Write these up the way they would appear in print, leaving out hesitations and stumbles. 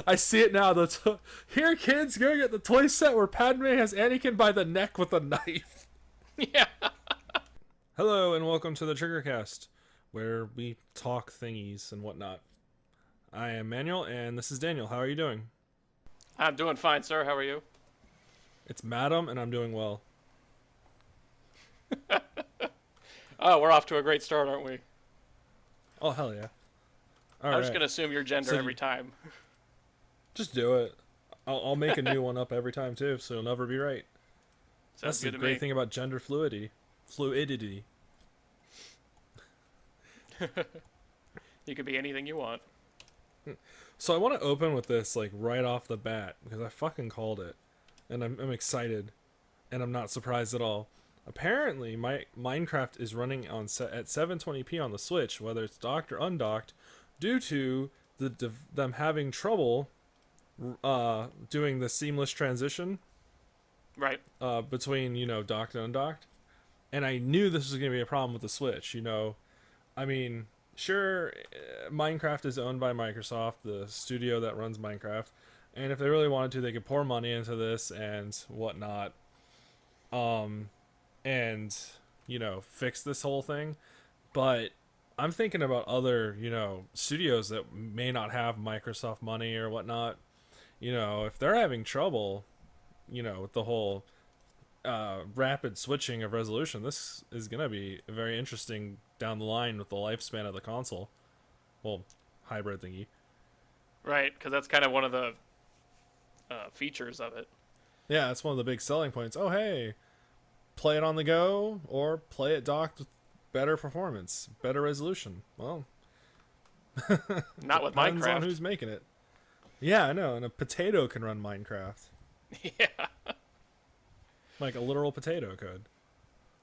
I see it now. Here, kids, go get the toy set where Padme has Anakin by the neck with a knife. Yeah. Hello, and welcome to the Triggercast, where we talk thingies and whatnot. I am Manuel, and this is Daniel. How are you doing? I'm doing fine, sir. How are you? It's Madam, and I'm doing well. Oh, we're off to a great start, aren't we? Oh, hell yeah. All I'm just right. going to assume your gender So every time. Just do it. I'll make a new one up every time, too, so you'll never be right. Sounds That's the good to great me. thing about gender fluidity. Fluidity. You could be anything you want. So I want to open with this, like, right off the bat, because I fucking called it. And I'm excited. And I'm not surprised at all. Apparently, my Minecraft is running on at 720p on the Switch, whether it's docked or undocked, due to them having trouble doing the seamless transition Right. between, docked and undocked. And I knew this was going to be a problem with the Switch, I mean, sure, Minecraft is owned by Microsoft, the studio that runs Minecraft, and if they really wanted to, they could pour money into this and whatnot, and fix this whole thing. But I'm thinking about other, studios that may not have Microsoft money or whatnot. If they're having trouble, with the whole rapid switching of resolution, this is going to be very interesting down the line with the lifespan of the console. Well, hybrid thingy. Right, because that's kind of one of the features of it. Yeah, that's one of the big selling points. Oh, hey, play it on the go or play it docked with better performance, better resolution. Well, Not with depends on Minecraft. who's making it. Yeah, I know, and a potato can run Minecraft. Yeah. Like a literal potato could.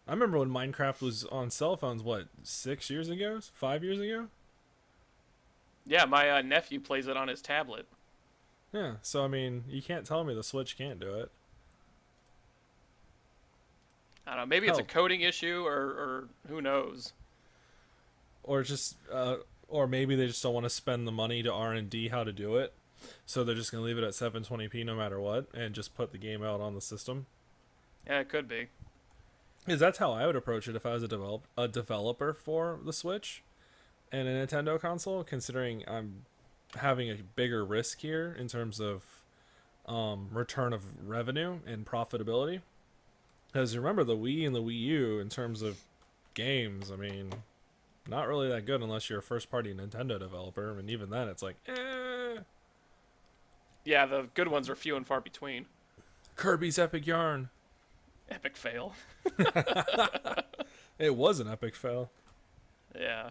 I remember when Minecraft was on cell phones, what, 6 years ago? 5 years ago? Yeah, my nephew plays it on his tablet. Yeah, so I mean, you can't tell me the Switch can't do it. I don't know, maybe it's a Hell, coding issue or who knows. or just, or maybe they just don't want to spend the money to R&D how to do it, so they're just gonna leave it at 720p no matter what, and just put the game out on the system. Yeah, it could be. Because that's how I would approach it if I was a developer for the Switch and a Nintendo console, considering I'm having a bigger risk here in terms of return of revenue and profitability. Because remember, the Wii and the Wii U, in terms of games, I mean, not really that good unless you're a first-party Nintendo developer. And even then, it's like, Yeah, the good ones are few and far between. Kirby's Epic Yarn. Epic fail. It was an epic fail. Yeah.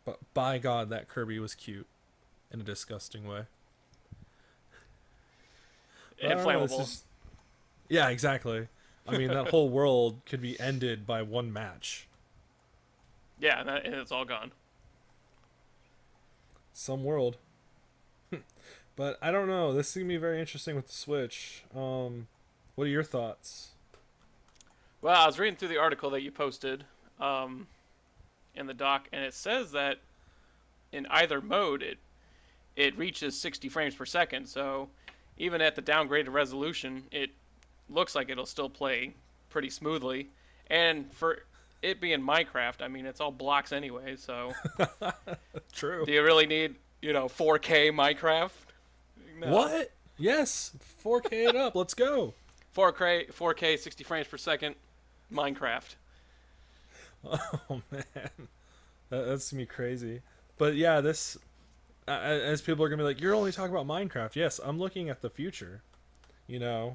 But by God, that Kirby was cute in a disgusting way. But I And don't know, flammable. Yeah, exactly. I mean, that whole world could be ended by one match. Yeah, and it's all gone. Some world. But I don't know. This is going to be very interesting with the Switch. What are your thoughts? Well, I was reading through the article that you posted in the doc, and it says that in either mode, it reaches 60 frames per second. So even at the downgraded resolution, it looks like it'll still play pretty smoothly. And for it being Minecraft, I mean, it's all blocks anyway. So True. do you really need 4K Minecraft? No. What? Yes. 4K it up. Let's go. 4K 60 frames per second Minecraft. Oh, man. That's going to be crazy. But yeah, this... as people are going to be like, you're only talking about Minecraft. Yes, I'm looking at the future. Yeah,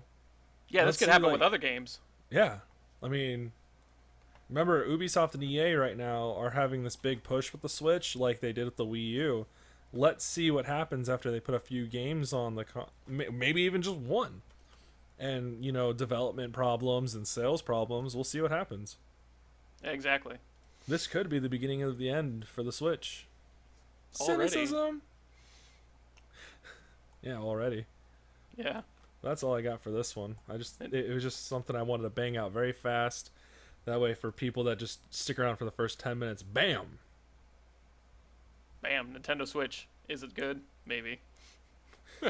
Let's this could see, happen like, with other games. yeah. I mean, remember, Ubisoft and EA right now are having this big push with the Switch, like they did with the Wii U. Let's see what happens after they put a few games on the maybe even just one. And, development problems and sales problems. We'll see what happens. Exactly. This could be the beginning of the end for the Switch. Already. Cynicism? Yeah, already. Yeah. That's all I got for this one. It was just something I wanted to bang out very fast. That way, for people that just stick around for the first 10 minutes, bam! Bam. Nintendo Switch. Is it good? Maybe.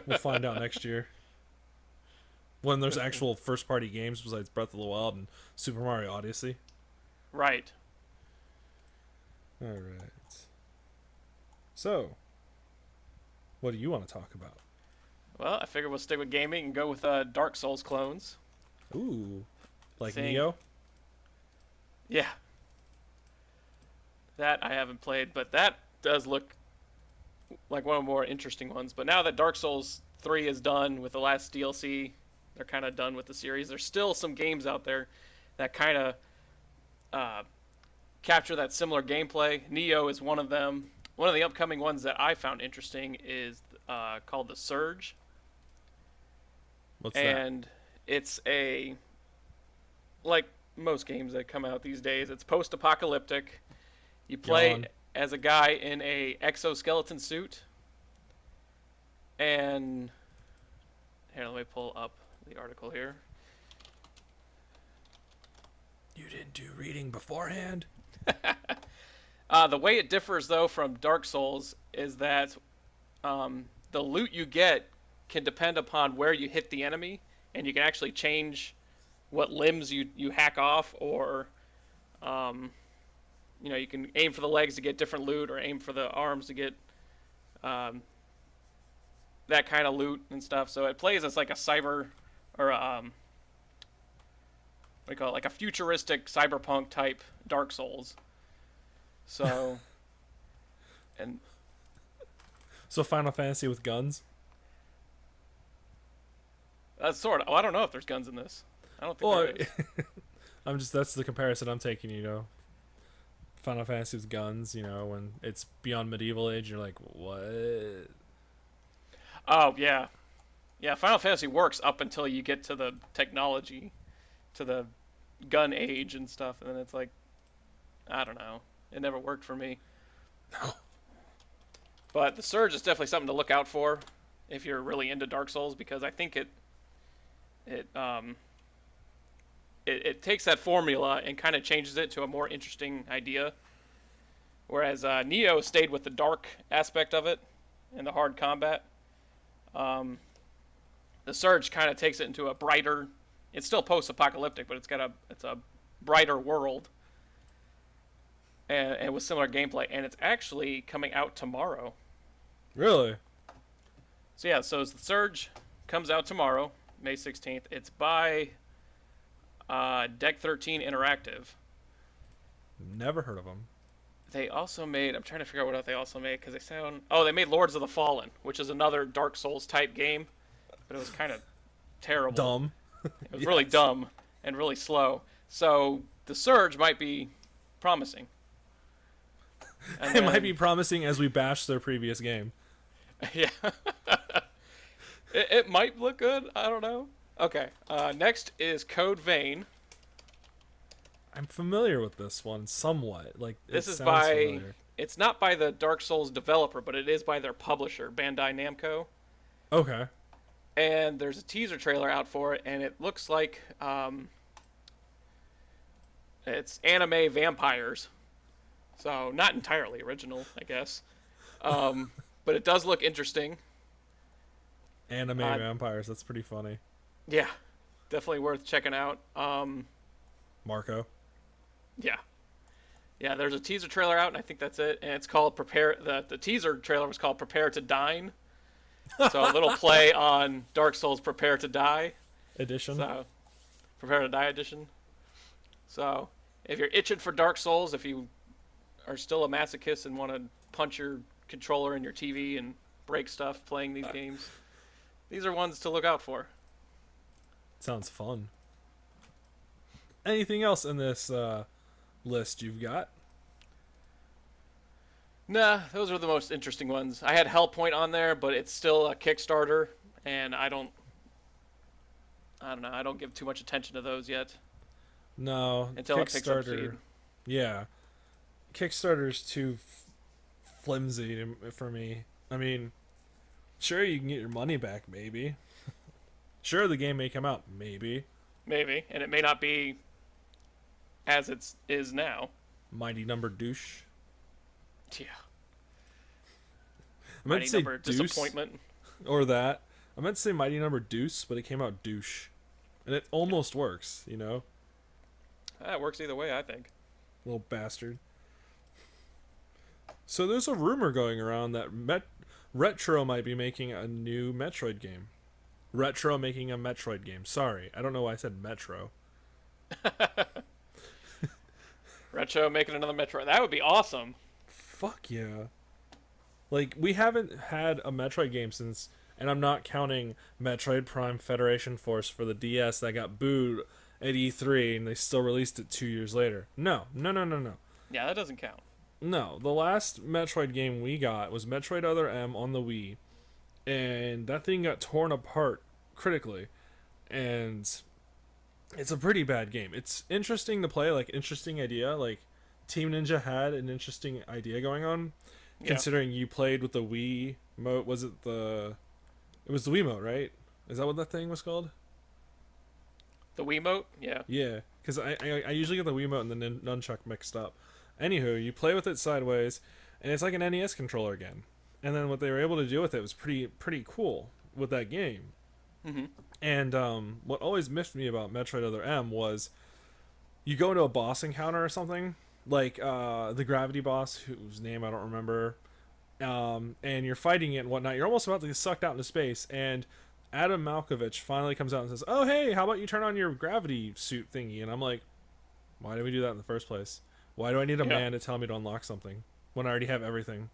We'll find out next year when there's actual first-party games besides Breath of the Wild and Super Mario Odyssey. Right. All right. So, what do you want to talk about? Well, I figure we'll stick with gaming and go with Dark Souls clones. Ooh, like Thing. Neo? Yeah. That I haven't played, but that does look like one of the more interesting ones. But now that Dark Souls 3 is done with the last DLC, they're kind of done with the series. There's still some games out there that kind of uh, capture that similar gameplay. Neo is one of them. One of the upcoming ones that I found interesting is called The Surge. What's And it's a, like most games that come out these days, it's post-apocalyptic. You that? play Yawn. as a guy in a exoskeleton suit, and here, let me pull up the article here. You didn't do reading beforehand? The way it differs, though, from Dark Souls is that the loot you get can depend upon where you hit the enemy, and you can actually change what limbs you hack off, or you can aim for the legs to get different loot, or aim for the arms to get that kind of loot and stuff. So it plays as like a cyber, or what do you call it, like a futuristic cyberpunk type Dark Souls. So, and So Final Fantasy with guns? that's sort of. Oh, I don't know if there's guns in this. I don't think Well, there is. that's the comparison I'm taking. Final Fantasy with guns, when it's beyond medieval age, you're like, what? Oh yeah, yeah. Final Fantasy works up until you get to the technology, to the gun age and stuff, and then it's like, I don't know. It never worked for me. No. But the Surge is definitely something to look out for if you're really into Dark Souls, because I think it takes that formula and kind of changes it to a more interesting idea. Whereas Neo stayed with the dark aspect of it and the hard combat. The Surge kind of takes it into a brighter. It's still post-apocalyptic, but it's a brighter world, and with similar gameplay. And it's actually coming out tomorrow. Really? So yeah, the Surge comes out tomorrow, May 16th. It's by Deck 13 Interactive. Never heard of them. They also made. I'm trying to figure out what else they also made, because they sound. Oh, they made Lords of the Fallen, which is another Dark Souls type game, but it was kind of terrible. Dumb. It was really dumb and really slow. So the Surge might be promising. And It might be promising as we bash their previous game. Yeah. It might look good. I don't know. Okay. Next is Code Vein. I'm familiar with this one somewhat. Like, This it is sounds by. familiar. It's not by the Dark Souls developer, but it is by their publisher, Bandai Namco. Okay. And there's a teaser trailer out for it, and it looks like it's anime vampires. So not entirely original, I guess. But it does look interesting. Anime vampires. That's pretty funny. Yeah, definitely worth checking out. Marco. Yeah. Yeah, there's a teaser trailer out, and I think that's it. And it's called Prepare. The teaser trailer was called Prepare to Dine. So a little play on Dark Souls Prepare to Die. Edition. So, Prepare to Die edition. So, if you're itching for Dark Souls, if you are still a masochist and want to punch your controller in your TV and break stuff playing these games, these are ones to look out for. Sounds fun. Anything else in this list you've got? Nah, those are the most interesting ones. I had Hellpoint on there, but it's still a Kickstarter, and I don't know. I don't give too much attention to those yet. No. Until it picks up Kickstarter. speed. Yeah. Kickstarter's too flimsy for me. I mean, sure, you can get your money back, maybe. Sure, the game may come out, maybe. Maybe, and it may not be as it is now. Mighty number douche. Yeah. I meant Mighty to say number deuce. disappointment. Or that. I meant to say Mighty Number Deuce, but it came out douche. And it almost works, you know? That works either way, I think. Little bastard. So there's a rumor going around that Retro might be making a new Metroid game. Retro making a Metroid game. Sorry, I don't know why I said Metro. Retro making another Metroid. That would be awesome. Fuck yeah. Like, we haven't had a Metroid game since, and I'm not counting Metroid Prime Federation Force for the DS that got booed at E3 and they still released it 2 years later. No, no, no, no, no. Yeah, that doesn't count. No, the last Metroid game we got was Metroid Other M on the Wii, and that thing got torn apart critically, and it's a pretty bad game. It's interesting to play, like, interesting idea, like, Team Ninja had an interesting idea going on, Yeah. considering you played with the Wii mode. Was it the... It was the Wii mode, right? Is that what that thing was called? The Wiimote? Yeah. Yeah, because I usually get the Wiimote and the nunchuck mixed up. Anywho, you play with it sideways, and it's like an NES controller again. And then what they were able to do with it was pretty cool with that game. Mm-hmm. And what always miffed me about Metroid Other M was you go into a boss encounter or something, like the gravity boss, whose name I don't remember, and you're fighting it and whatnot. You're almost about to get sucked out into space, and Adam Malkovich finally comes out and says, "Oh, hey, how about you turn on your gravity suit thingy?" And I'm like, why did we do that in the first place? Why do I need a Yeah. man to tell me to unlock something when I already have everything?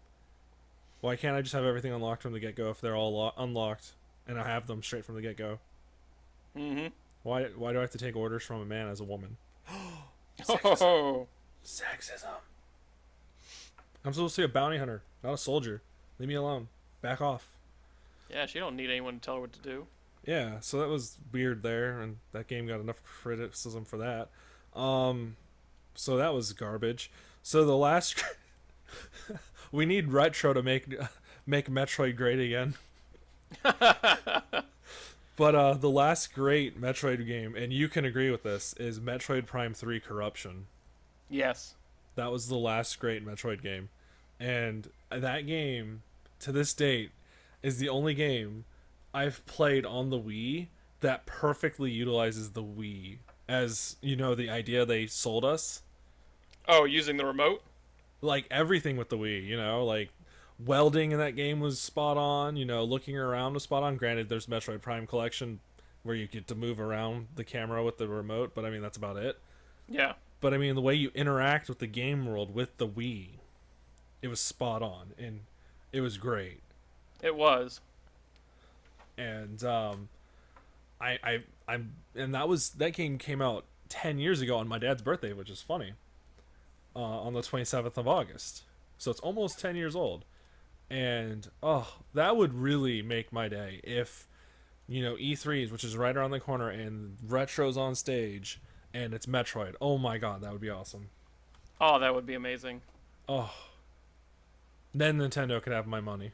Why can't I just have everything unlocked from the get-go if they're all unlocked and I have them straight from the get-go? Mm-hmm. Why do I have to take orders from a man as a woman? Oh. Sexism. I'm supposed to be a bounty hunter, not a soldier. Leave me alone. Back off. Yeah, she don't need anyone to tell her what to do. Yeah, so that was weird there, and that game got enough criticism for that. So that was garbage. So the last... we need Retro to make Metroid great again. But the last great Metroid game, and you can agree with this, is Metroid Prime 3 Corruption. Yes. That was the last great Metroid game. And that game, to this date, is the only game I've played on the Wii that perfectly utilizes the Wii as, you know, the idea they sold us. Oh, using the remote? Like, everything with the Wii, you know? Like, welding in that game was spot on. You know, looking around was spot on. Granted, there's Metroid Prime Collection where you get to move around the camera with the remote, but I mean, that's about it. Yeah. But I mean, the way you interact with the game world with the Wii, it was spot on, and it was great. It was. And and that game came out 10 years ago on my dad's birthday, which is funny. On the 27th of August, so it's almost 10 years old, and that would really make my day if, you know, E3s, which is right around the corner, and Retro's on stage, and it's Metroid. Oh my god, that would be awesome. Oh, that would be amazing. Oh, then Nintendo could have my money.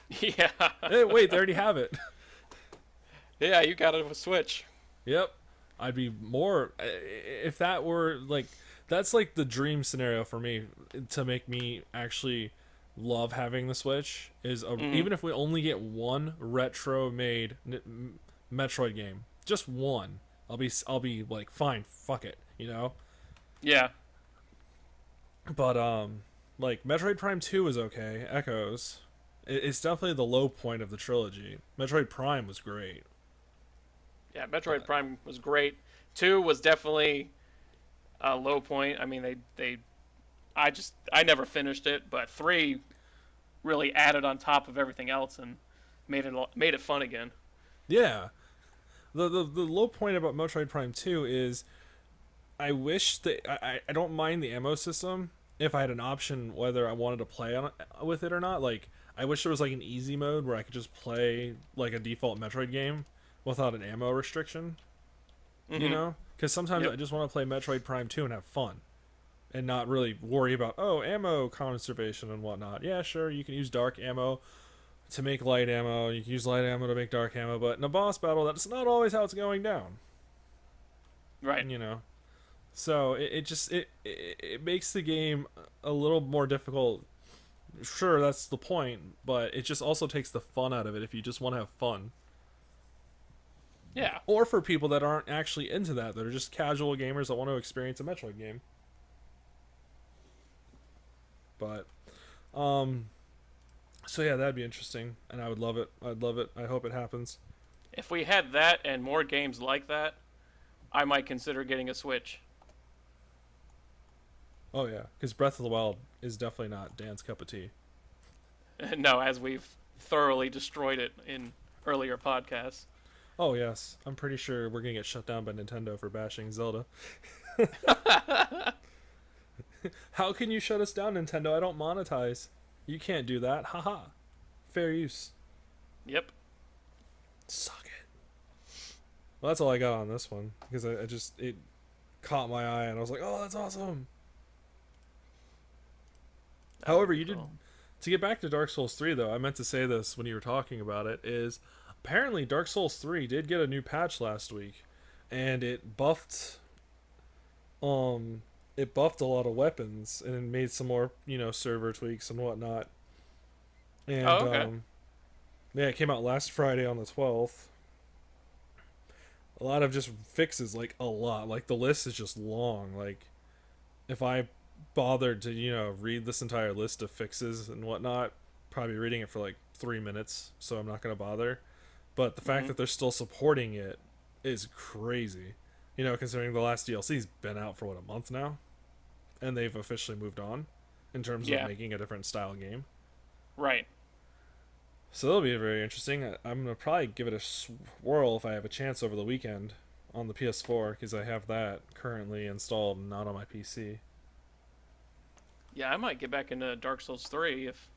Yeah. Hey, wait, they already have it. Yeah, you got it with Switch. Yep, I'd be more if that were like, that's like the dream scenario for me to make me actually love having the Switch is even if we only get one retro made Metroid game, just one, I'll be like, fine, fuck it, you know. Yeah. But like Metroid Prime 2 was okay. Echoes, it's definitely the low point of the trilogy. Metroid Prime was great. Yeah, Metroid Prime was great. 2 was definitely a low point. I mean, I never finished it, but 3 really added on top of everything else and made it fun again. Yeah. The low point about Metroid Prime 2 is I wish that I don't mind the ammo system if I had an option whether I wanted to play on with it or not. Like, I wish there was like an easy mode where I could just play like a default Metroid game without an ammo restriction. You know? Because sometimes I just want to play Metroid Prime 2 and have fun. And not really worry about, ammo conservation and whatnot. Yeah, sure, you can use dark ammo to make light ammo. You can use light ammo to make dark ammo. But in a boss battle, that's not always how it's going down. Right. You know? So it makes the game a little more difficult Sure, that's the point, but it just also takes the fun out of it if you just want to have fun. Yeah. Or for people that aren't actually into that, that are just casual gamers that want to experience a Metroid game. But um so yeah, that'd be interesting and I would love it. I'd love it. I hope it happens. If we had that and more games like that, I might consider getting a Switch. Oh yeah, cuz Breath of the Wild is definitely not Dan's cup of tea. No, as we've thoroughly destroyed it in earlier podcasts. Oh yes, I'm pretty sure we're going to get shut down by Nintendo for bashing Zelda. How can you shut us down, Nintendo? I don't monetize. You can't do that. Haha. Fair use. Yep. Suck it. Well, that's all I got on this one because I just it caught my eye and I was like, oh, that's awesome. That would However, be you did cool. to get back to Dark Souls 3 though. I meant to say this when you were talking about it. Is apparently Dark Souls 3 did get a new patch last week, and um it buffed a lot of weapons and it made some more server tweaks and whatnot. And Oh, okay. yeah, it came out last Friday on the 12th. A lot of just fixes, like a lot. Like the list is just long. Like if I bothered to read this entire list of fixes and whatnot, probably reading it for like 3 minutes. So I'm not gonna bother. But the fact Hmm. that they're still supporting it is crazy. Considering the last DLC's been out for what, a month now, and they've officially moved on in terms of Yeah. making a different style game. Right. So that'll be very interesting. I'm gonna probably give it a swirl if I have a chance over the weekend on the PS4 because I have that currently installed, not on my PC. Yeah, I might get back into Dark Souls 3 if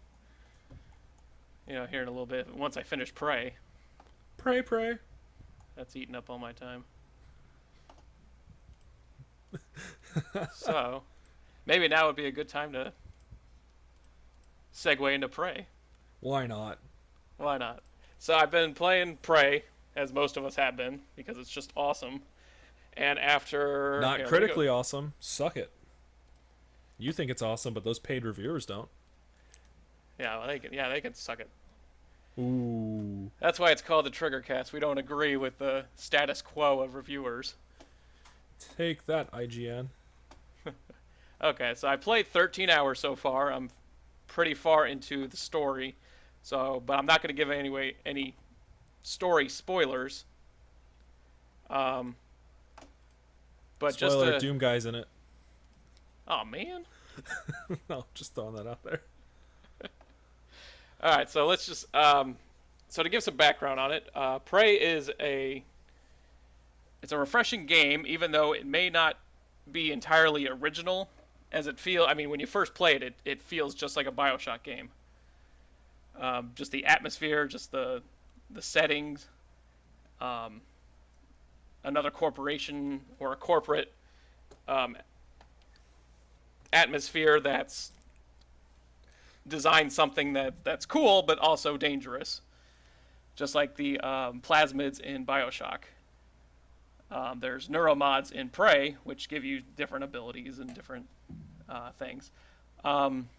here in a little bit once I finish Prey. Pray, pray. That's eating up all my time. So maybe now would be a good time to segue into Prey. Why not? Why not? So I've been playing Prey, as most of us have been, because it's just awesome. And after Not here, let me go. critically awesome. Suck it. You think it's awesome, but those paid reviewers don't. Yeah, well, they can suck it. Ooh. That's why it's called the Triggercast. We don't agree with the status quo of reviewers. Take that, IGN. Okay, so I played 13 hours so far. I'm pretty far into the story, but I'm not going to give any story spoilers. Um, but just Spoiler: to, Doom guy's in it. oh man. No, just throwing that out there. All right, so let's just so to give some background on it, Prey is it's a refreshing game, even though it may not be entirely original as it feel. I mean, when you first play it, it feels just like a BioShock game. Just the atmosphere, just the settings, um, another corporation or a corporate um, atmosphere that's designed something that's cool but also dangerous, just like the plasmids in BioShock. There's neuromods in Prey, which give you different abilities and different things. Um,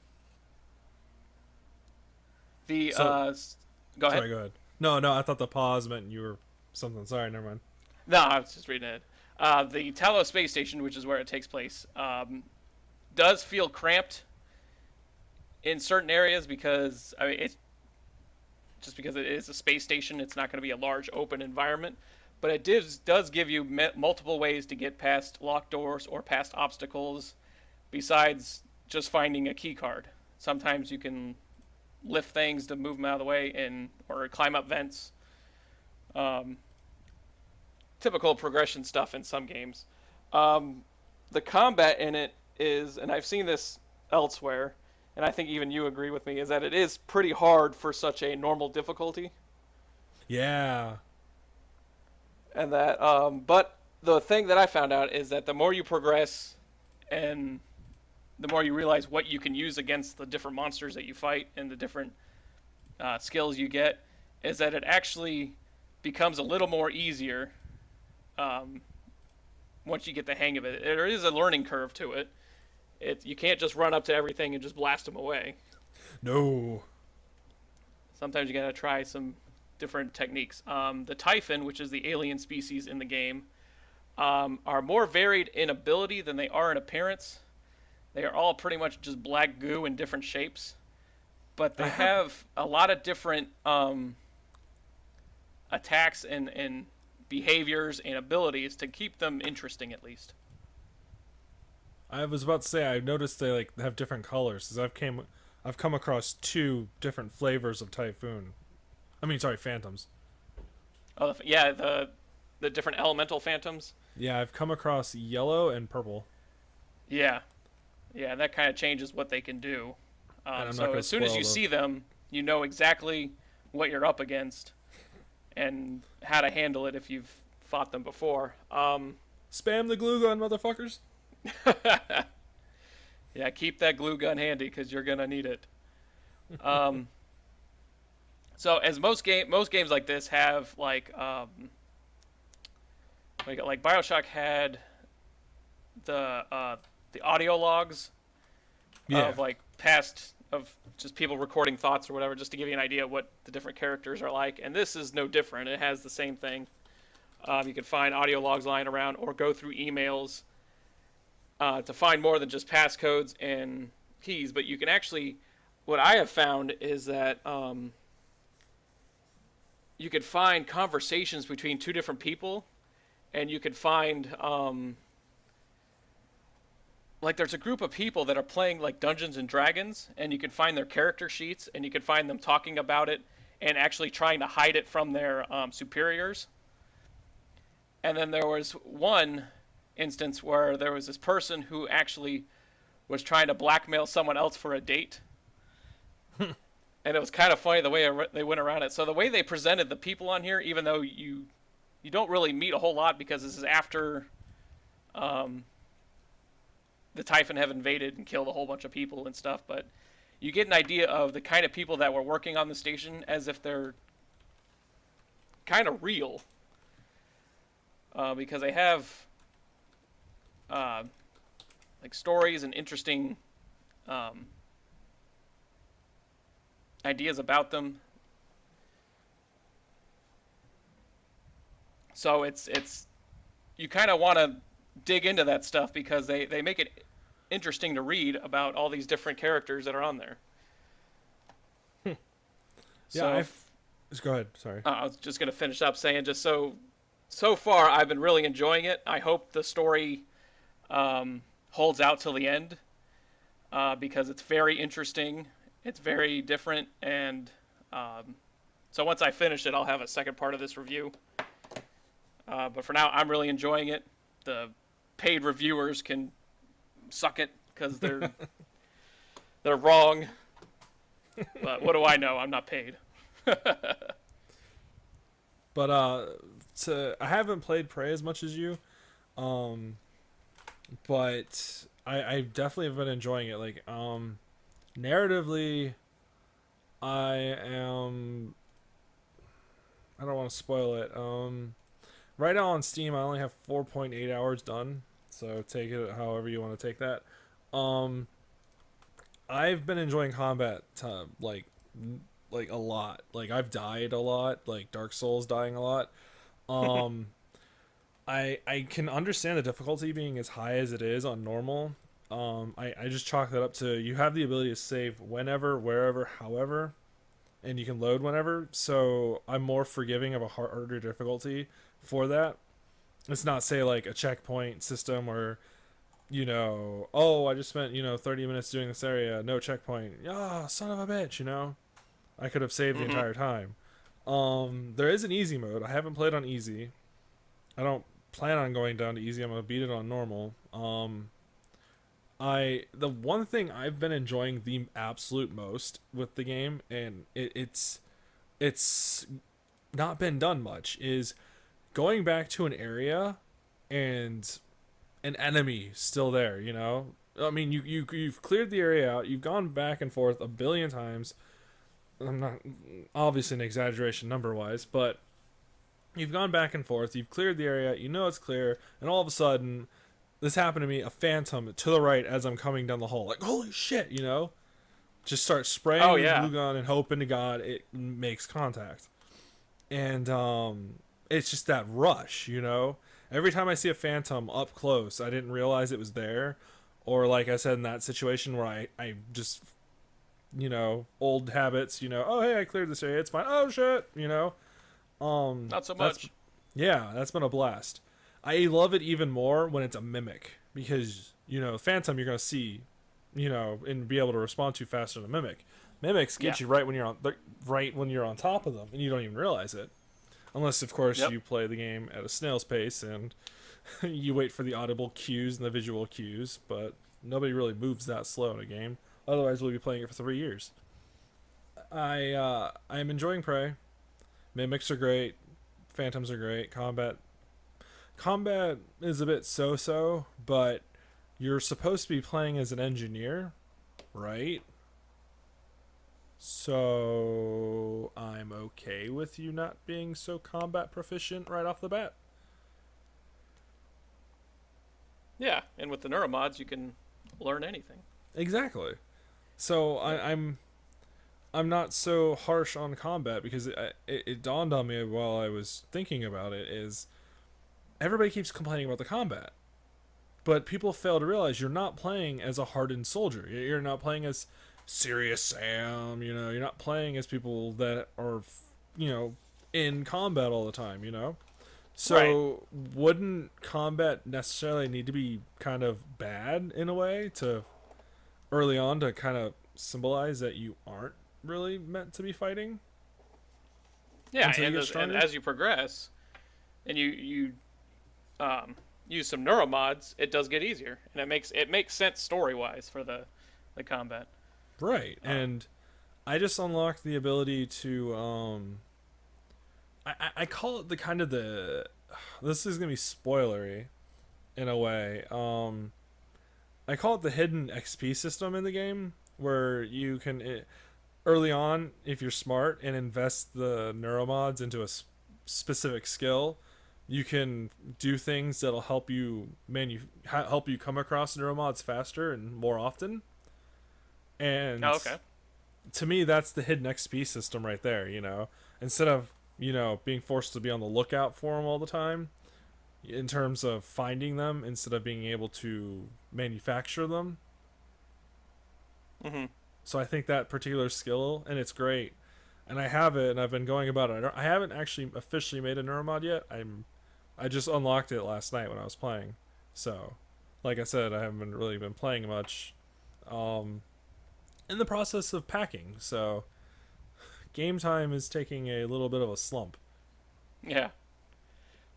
the So, Go ahead. sorry, go ahead. No, no, I thought the pause meant you were something. Sorry, never mind. No, I was just reading it. The Talos space station, which is where it takes place, does feel cramped in certain areas because I mean it's just because it is a space station. It's not going to be a large open environment, but it does give you multiple ways to get past locked doors or past obstacles, besides just finding a key card. Sometimes you can lift things to move them out of the way or climb up vents. Um, Typical progression stuff in some games. Um, the combat in it is, and I've seen this elsewhere, and I think even you agree with me, is that it is pretty hard for such a normal difficulty. Yeah. And that, but the thing that I found out is that the more you progress, and the more you realize what you can use against the different monsters that you fight and the different skills you get, is that it actually becomes a little more easier um, once you get the hang of it. There is a learning curve to it. You can't just run up to everything and just blast them away. No. Sometimes you gotta try some different techniques. The Typhon, which is the alien species in the game, are more varied in ability than they are in appearance. They are all pretty much just black goo in different shapes, but I they have have a lot of different attacks and behaviors and abilities to keep them interesting at least. I was about to say I noticed they like have different colors cuz I've come across two different flavors of Typhoon. I mean, sorry, Phantoms. Oh, yeah, the different elemental phantoms. Yeah, I've come across yellow and purple. Yeah, yeah, that kind of changes what they can do. And I'm not So going as to soon as spoil you the see them, you know exactly what you're up against and how to handle it if you've fought them before. spam the glue gun, motherfuckers. Yeah, keep that glue gun handy because you're gonna need it. Um, so as most games like this have like Bioshock had the uh, the audio logs Yeah. of like past of just people recording thoughts or whatever, just to give you an idea of what the different characters are like. And this is no different. It has the same thing. You can find audio logs lying around or go through emails to find more than just passcodes and keys. But you can actually, what I have found is that you could find conversations between two different people, and you could find like there's a group of people that are playing like Dungeons and Dragons, and you can find their character sheets, and you can find them talking about it and actually trying to hide it from their superiors. And then there was one instance where there was this person who actually was trying to blackmail someone else for a date. And it was kind of funny the way they went around it. So the way they presented the people on here, even though you don't really meet a whole lot because this is after um, the Typhon have invaded and killed a whole bunch of people and stuff, but you get an idea of the kind of people that were working on the station as if they're kind of real, because they have uh, like stories and interesting um, ideas about them. So it's you kind of want to dig into that stuff because they make it interesting to read about all these different characters that are on there. Yeah, So just go ahead. Sorry. I was just gonna finish up saying just so far I've been really enjoying it. I hope the story holds out till the end because it's very interesting. It's very different, and so once I finish it, I'll have a second part of this review. But for now, I'm really enjoying it. The paid reviewers can suck it because they're wrong. But what do I know? I'm not paid. But I haven't played Prey as much as you. Um but I definitely have been enjoying it. Like narratively I am I don't want to spoil it. Right now on Steam I only have 4.8 hours done. So take it however you want to take that. Um I've been enjoying combat like a lot. Like I've died a lot, like Dark Souls dying a lot. Um I can understand the difficulty being as high as it is on normal. I just chalk that up to you have the ability to save whenever, wherever, however, and you can load whenever. So I'm more forgiving of a harder difficulty for that. It's not say like a checkpoint system where oh, I just spent 30 minutes doing this area, no checkpoint. Ah, son of a bitch, I could have saved the Mm-hmm. entire time. There is an easy mode. I haven't played on easy. I don't plan on going down to easy. I'm gonna beat it on normal. The one thing I've been enjoying the absolute most with the game, and it's not been done much, is going back to an area and an enemy still there. I mean, you've cleared the area out. You've gone back and forth a billion times. I'm not obviously an exaggeration number wise, but you've gone back and forth. You've cleared the area. You know it's clear, and all of a sudden, this happened to me. A phantom to the right as I'm coming down the hall. Like holy shit, Just start Oh spraying the yeah. glue gun and hoping to God it makes contact. And it's just that rush, you know. Every time I see a phantom up close, I didn't realize it was there, or like I said in that situation where I just old habits, oh hey I cleared this area, it's fine. Oh shit, Not so that's much. yeah, that's been a blast. I love it even more when it's a mimic because phantom you're gonna see, and be able to respond to faster than a mimic. Mimics Yeah. get you right when you're on top of them and you don't even realize it. Unless, of course, Yep. you play the game at a snail's pace and you wait for the audible cues and the visual cues, but nobody really moves that slow in a game. Otherwise, we'll be playing it for 3 years. I'm enjoying Prey. Mimics are great. Phantoms are great. Combat is a bit so-so, but you're supposed to be playing as an engineer, right? So I'm okay with you not being so combat proficient right off the bat. Yeah, and with the neuromods, you can learn anything. Exactly. So Yep. I'm not so harsh on combat because it dawned on me while I was thinking about it is everybody keeps complaining about the combat, but people fail to realize you're not playing as a hardened soldier. You're not playing as serious Sam. You're not playing as people that are in combat all the time. Right. So wouldn't combat necessarily need to be kind of bad in a way to early on to kind of symbolize that you aren't really meant to be fighting Yeah, until you get and stronger? as you progress and you um, use some neuromods, it does get easier, and it makes sense story wise for the combat. Right. Um, And I just unlocked the ability to I call it the kind of the this is gonna be spoilery in a way. I call it the hidden XP system in the game where you can early on if you're smart and invest the neuromods into a specific skill, you can do things that'll help you help you come across neuromods faster and more often. oh, And okay. to me that's the hidden XP system right there, Instead of, being forced to be on the lookout for them all the time in terms of finding them instead of being able to manufacture them. Hmm. So I think that particular skill, and it's great, and I have it, and I've been going about it. I haven't actually officially made a neuromod yet. I just unlocked it last night when I was playing. So, like I said, I haven't really been playing much. Um, in the process of packing, so game time is taking a little bit of a slump. Yeah,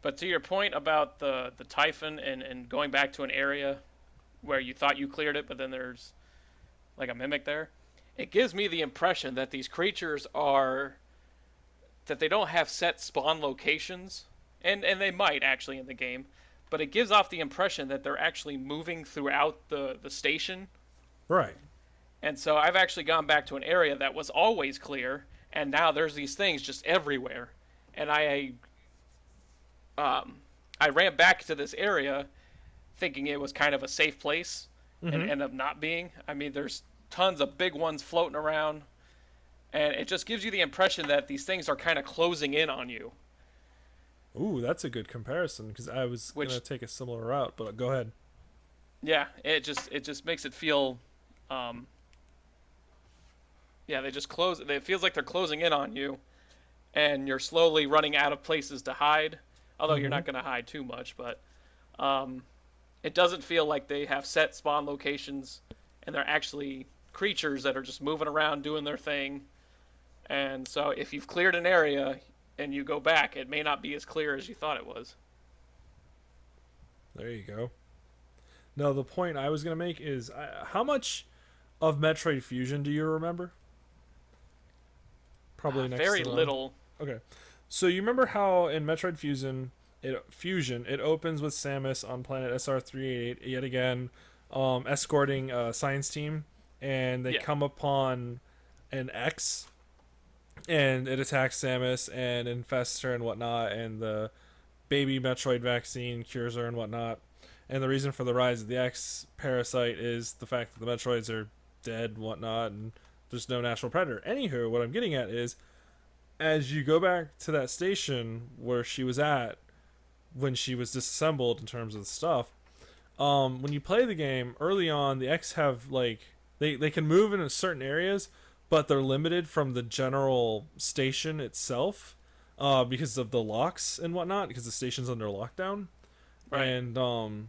but to your point about the Typhon and going back to an area where you thought you cleared it, but then there's like a mimic there, it gives me the impression that these creatures are that they don't have set spawn locations, and they might actually in the game, but it gives off the impression that they're actually moving throughout the station. Right. And so I've actually gone back to an area that was always clear, and now there's these things just everywhere. And um, I ran back to this area thinking it was kind of a safe place, and Mm-hmm. end up not being. I mean, there's tons of big ones floating around, and it just gives you the impression that these things are kind of closing in on you. Ooh, that's a good comparison because I was gonna Which, take a similar route, but go ahead. yeah, it just makes it feel, um, yeah, they just close. It feels like they're closing in on you, and you're slowly running out of places to hide. Although you're Mm-hmm. not going to hide too much, but um, it doesn't feel like they have set spawn locations, and they're actually creatures that are just moving around doing their thing. And so if you've cleared an area and you go back, it may not be as clear as you thought it was. There you go. No, the point I was gonna make is how much of Metroid Fusion do you remember? Probably next Very to none. little. Okay. So you remember how in Metroid Fusion it opens with Samus on planet SR388 yet again, escorting a science team, and they Yeah. come upon an X, and it attacks Samus and infests her and whatnot, and the baby Metroid vaccine cures her and whatnot. And the reason for the rise of the X parasite is the fact that the Metroids are dead and whatnot, and there's no natural predator. Anywho, what I'm getting at is, as you go back to that station where she was at when she was disassembled in terms of the stuff, when you play the game early on, the X have like they can move in certain areas, but they're limited from the general station itself, because of the locks and whatnot, because the station's under lockdown, Right. and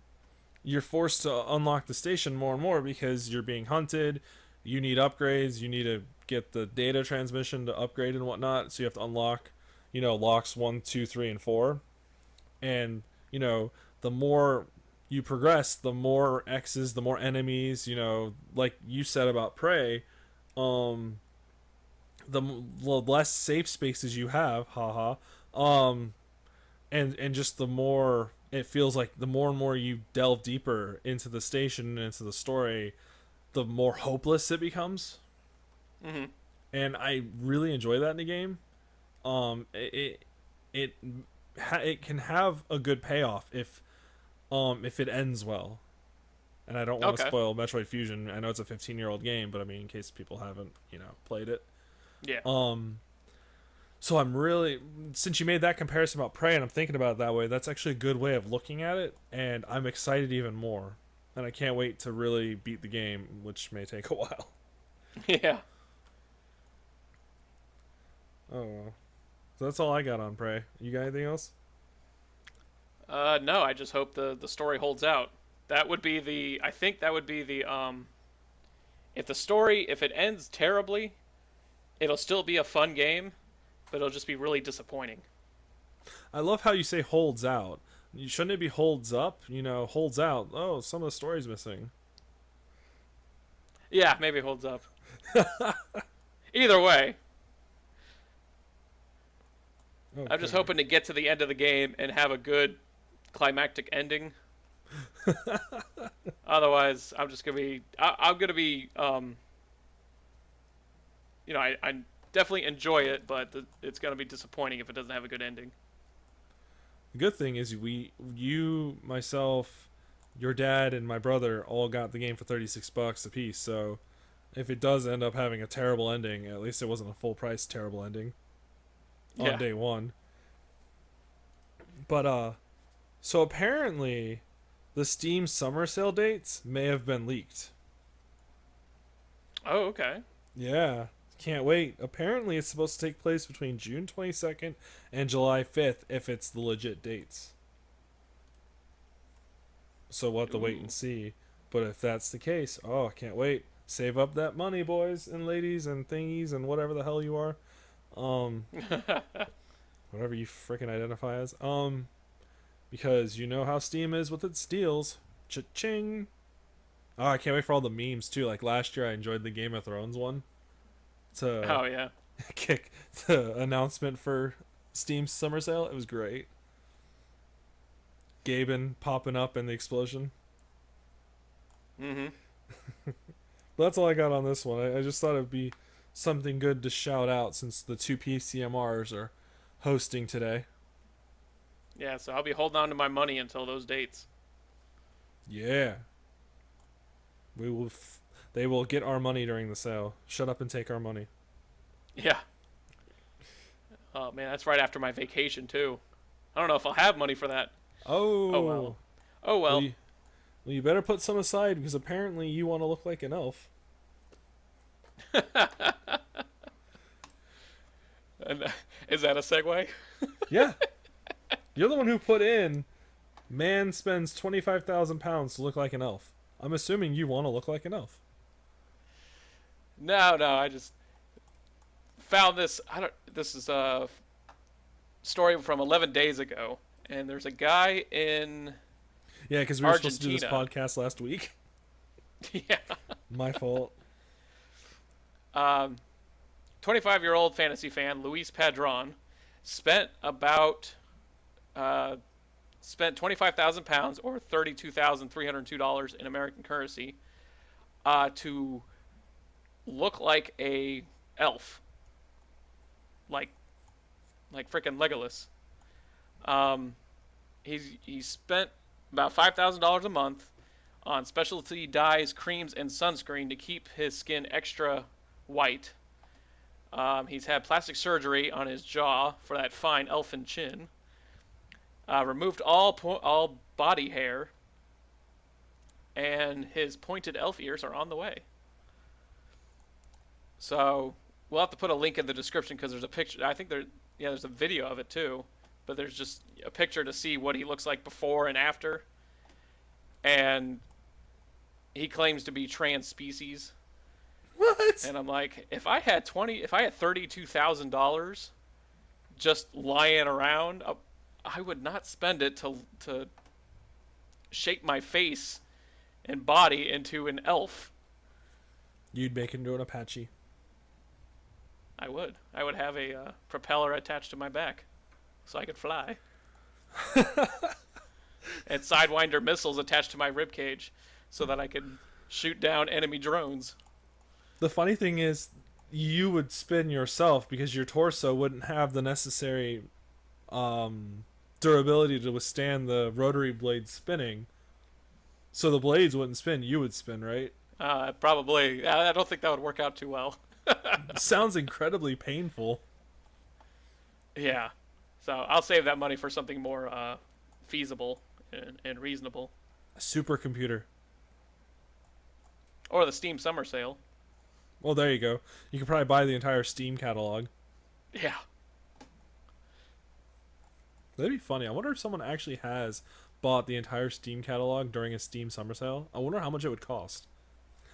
you're forced to unlock the station more and more because you're being hunted. You need upgrades. You need to get the data transmission to upgrade and whatnot. So you have to unlock, locks 1, 2, 3, and 4. And the more you progress, the more X's, the more enemies. Like you said about Prey, um, the less safe spaces you have. Haha. And just the more it feels like, the more and more you delve deeper into the station and into the story, the more hopeless it becomes. Mm-hmm. And I really enjoy that in the game. It can have a good payoff if it ends well. And I don't want to Okay. spoil Metroid Fusion. I know it's a 15-year-old game, but I mean, in case people haven't played it. Yeah. So I'm really, since you made that comparison about Prey, and I'm thinking about it that way, that's actually a good way of looking at it, and I'm excited even more. And I can't wait to really beat the game, which may take a while. Yeah. Oh well. So that's all I got on Prey. You got anything else? No, I just hope the story holds out. That would be the. I think that would be the. If it ends terribly, it'll still be a fun game, but it'll just be really disappointing. I love how you say holds out. Shouldn't it be holds up? Holds out. Oh, some of the story's missing. Yeah, maybe it holds up. Either way, I'm just Okay. hoping to get to the end of the game and have a good climactic ending. Otherwise, I'm just gonna be. I'm gonna be. I definitely enjoy it, but it's gonna be disappointing if it doesn't have a good ending. The good thing is you, myself, your dad, and my brother all got the game for $36 a piece. So if it does end up having a terrible ending, at least it wasn't a full price terrible ending on Yeah. day one. But so apparently, the Steam summer sale dates may have been leaked. Oh, okay. Yeah, can't wait. Apparently, it's supposed to take place between June 22nd and July 5th if it's the legit dates. So we'll have to wait Ooh. and see. But if that's the case, oh, I can't wait. Save up that money, boys and ladies and thingies and whatever the hell you are. Um, whatever you freaking identify as. Because you know how Steam is with its deals. Cha-ching! Oh, I can't wait for all the memes too. Like last year, I enjoyed the Game of Thrones one to Oh yeah. kick the announcement for Steam's summer sale. It was great. Gaben popping up in the explosion. Mm-hmm. But that's all I got on this one. I just thought it'd be something good to shout out since the two PCMRs are hosting today. Yeah. So I'll be holding on to my money until those dates. Yeah, we will. They will get our money during the sale. Shut up and take our money. Yeah. Oh man, that's right after my vacation too. I don't know if I'll have money for that. Oh well. Oh, Oh well, well. you better put some aside because apparently you want to look like an elf. And, is that a segue? Yeah, you're the one who put in. Man spends £25,000 to look like an elf. I'm assuming you want to look like an elf. No, no. I just found this. I don't. This is a story from 11 days ago, and there's a guy in Yeah, because we were supposed to do this Argentina. podcast last week. Yeah. My fault. Um, 25-year-old fantasy fan Luis Padron spent about uh, spent 25,000 pounds or $32,302 in American currency to look like a elf, like freaking Legolas. Um, he spent about $5,000 a month on specialty dyes, creams, and sunscreen to keep his skin extra white. He's had plastic surgery on his jaw for that fine elfin chin. Removed all body hair, and his pointed elf ears are on the way. So we'll have to put a link in the description because there's a picture. I think there's a video of it too, but there's just a picture to see what he looks like before and after. And he claims to be trans species. What? And I'm like, if I had $32,000 just lying around, I would not spend it to shape my face and body into an elf. You'd make into an Apache. I would. I would have a propeller attached to my back, so I could fly. And Sidewinder missiles attached to my ribcage, so that I could shoot down enemy drones. The funny thing is, you would spin yourself because your torso wouldn't have the necessary durability to withstand the rotary blade spinning. So the blades wouldn't spin, you would spin, right? Probably. I don't think that would work out too well. Sounds incredibly painful. Yeah. So I'll save that money for something more feasible and reasonable. A supercomputer. Or the Steam Summer Sale. Well, there you go. You could probably buy the entire Steam catalog. Yeah. That'd be funny. I wonder if someone actually has bought the entire Steam catalog during a Steam Summer Sale. I wonder how much it would cost.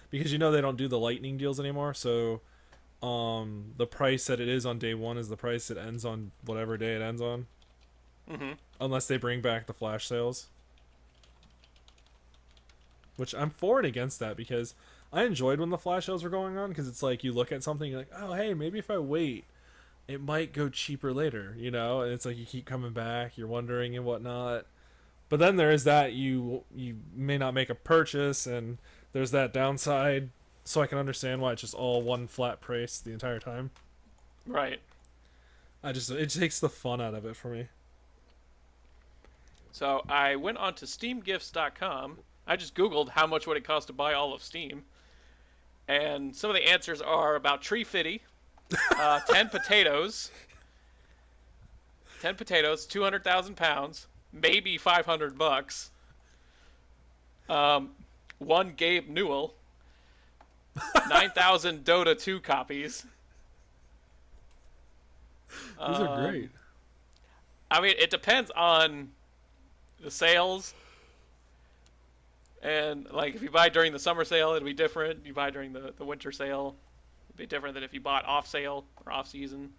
Because they don't do the lightning deals anymore, so the price that it is on day one is the price it ends on whatever day it ends on. Mm-hmm. Unless they bring back the flash sales. Which I'm for and against that, because I enjoyed when the flash sales were going on, because it's like you look at something, you're like, oh, hey, maybe if I wait, it might go cheaper later, And it's like you keep coming back, you're wondering and whatnot. But then there is that you may not make a purchase, and there's that downside. So I can understand why it's just all one flat price the entire time. Right. It takes the fun out of it for me. So I went on to SteamGifts.com. I just Googled how much would it cost to buy all of Steam. And some of the answers are about tree fitty, 10 potatoes, 200,000 pounds, maybe $500. One Gabe Newell, 9,000 Dota 2 copies. These are great. I mean, it depends on the sales. And, like, if you buy during the summer sale, it'll be different. If you buy during the winter sale, it'll be different than if you bought off sale or off season.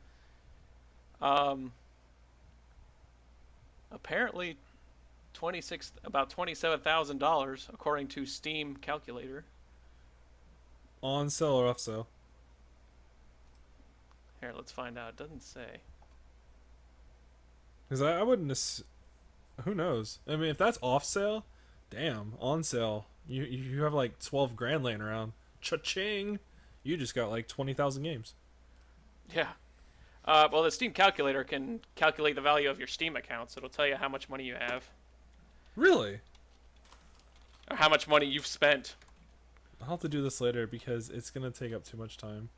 Apparently, about $27,000 according to Steam calculator. On sale or off sale? Here, let's find out. It doesn't say. Because I wouldn't. Who knows? I mean, if that's off sale, damn. On sale, you have like 12 grand laying around. Cha-ching! You just got like 20,000 games. Yeah. Well, the Steam calculator can calculate the value of your Steam account, so it'll tell you how much money you have. Really? Or how much money you've spent. I'll have to do this later because it's gonna take up too much time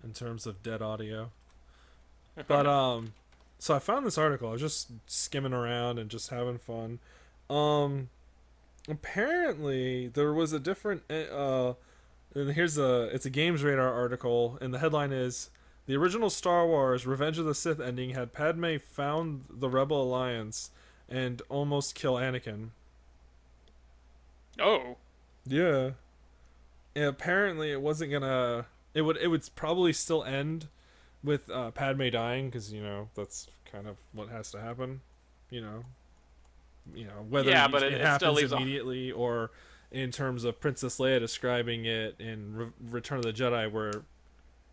in terms of dead audio. But so I found this article. I was just skimming around and just having fun. Apparently there was a different and it's a Games Radar article, and the headline is: the original Star Wars Revenge of the Sith ending had Padme found the Rebel Alliance and almost kill Anakin. Oh. Yeah. And apparently it wasn't gonna. It would probably still end with Padme dying, because that's kind of what has to happen. Whether but it it happens still leaves immediately or in terms of Princess Leia describing it in Return of the Jedi, where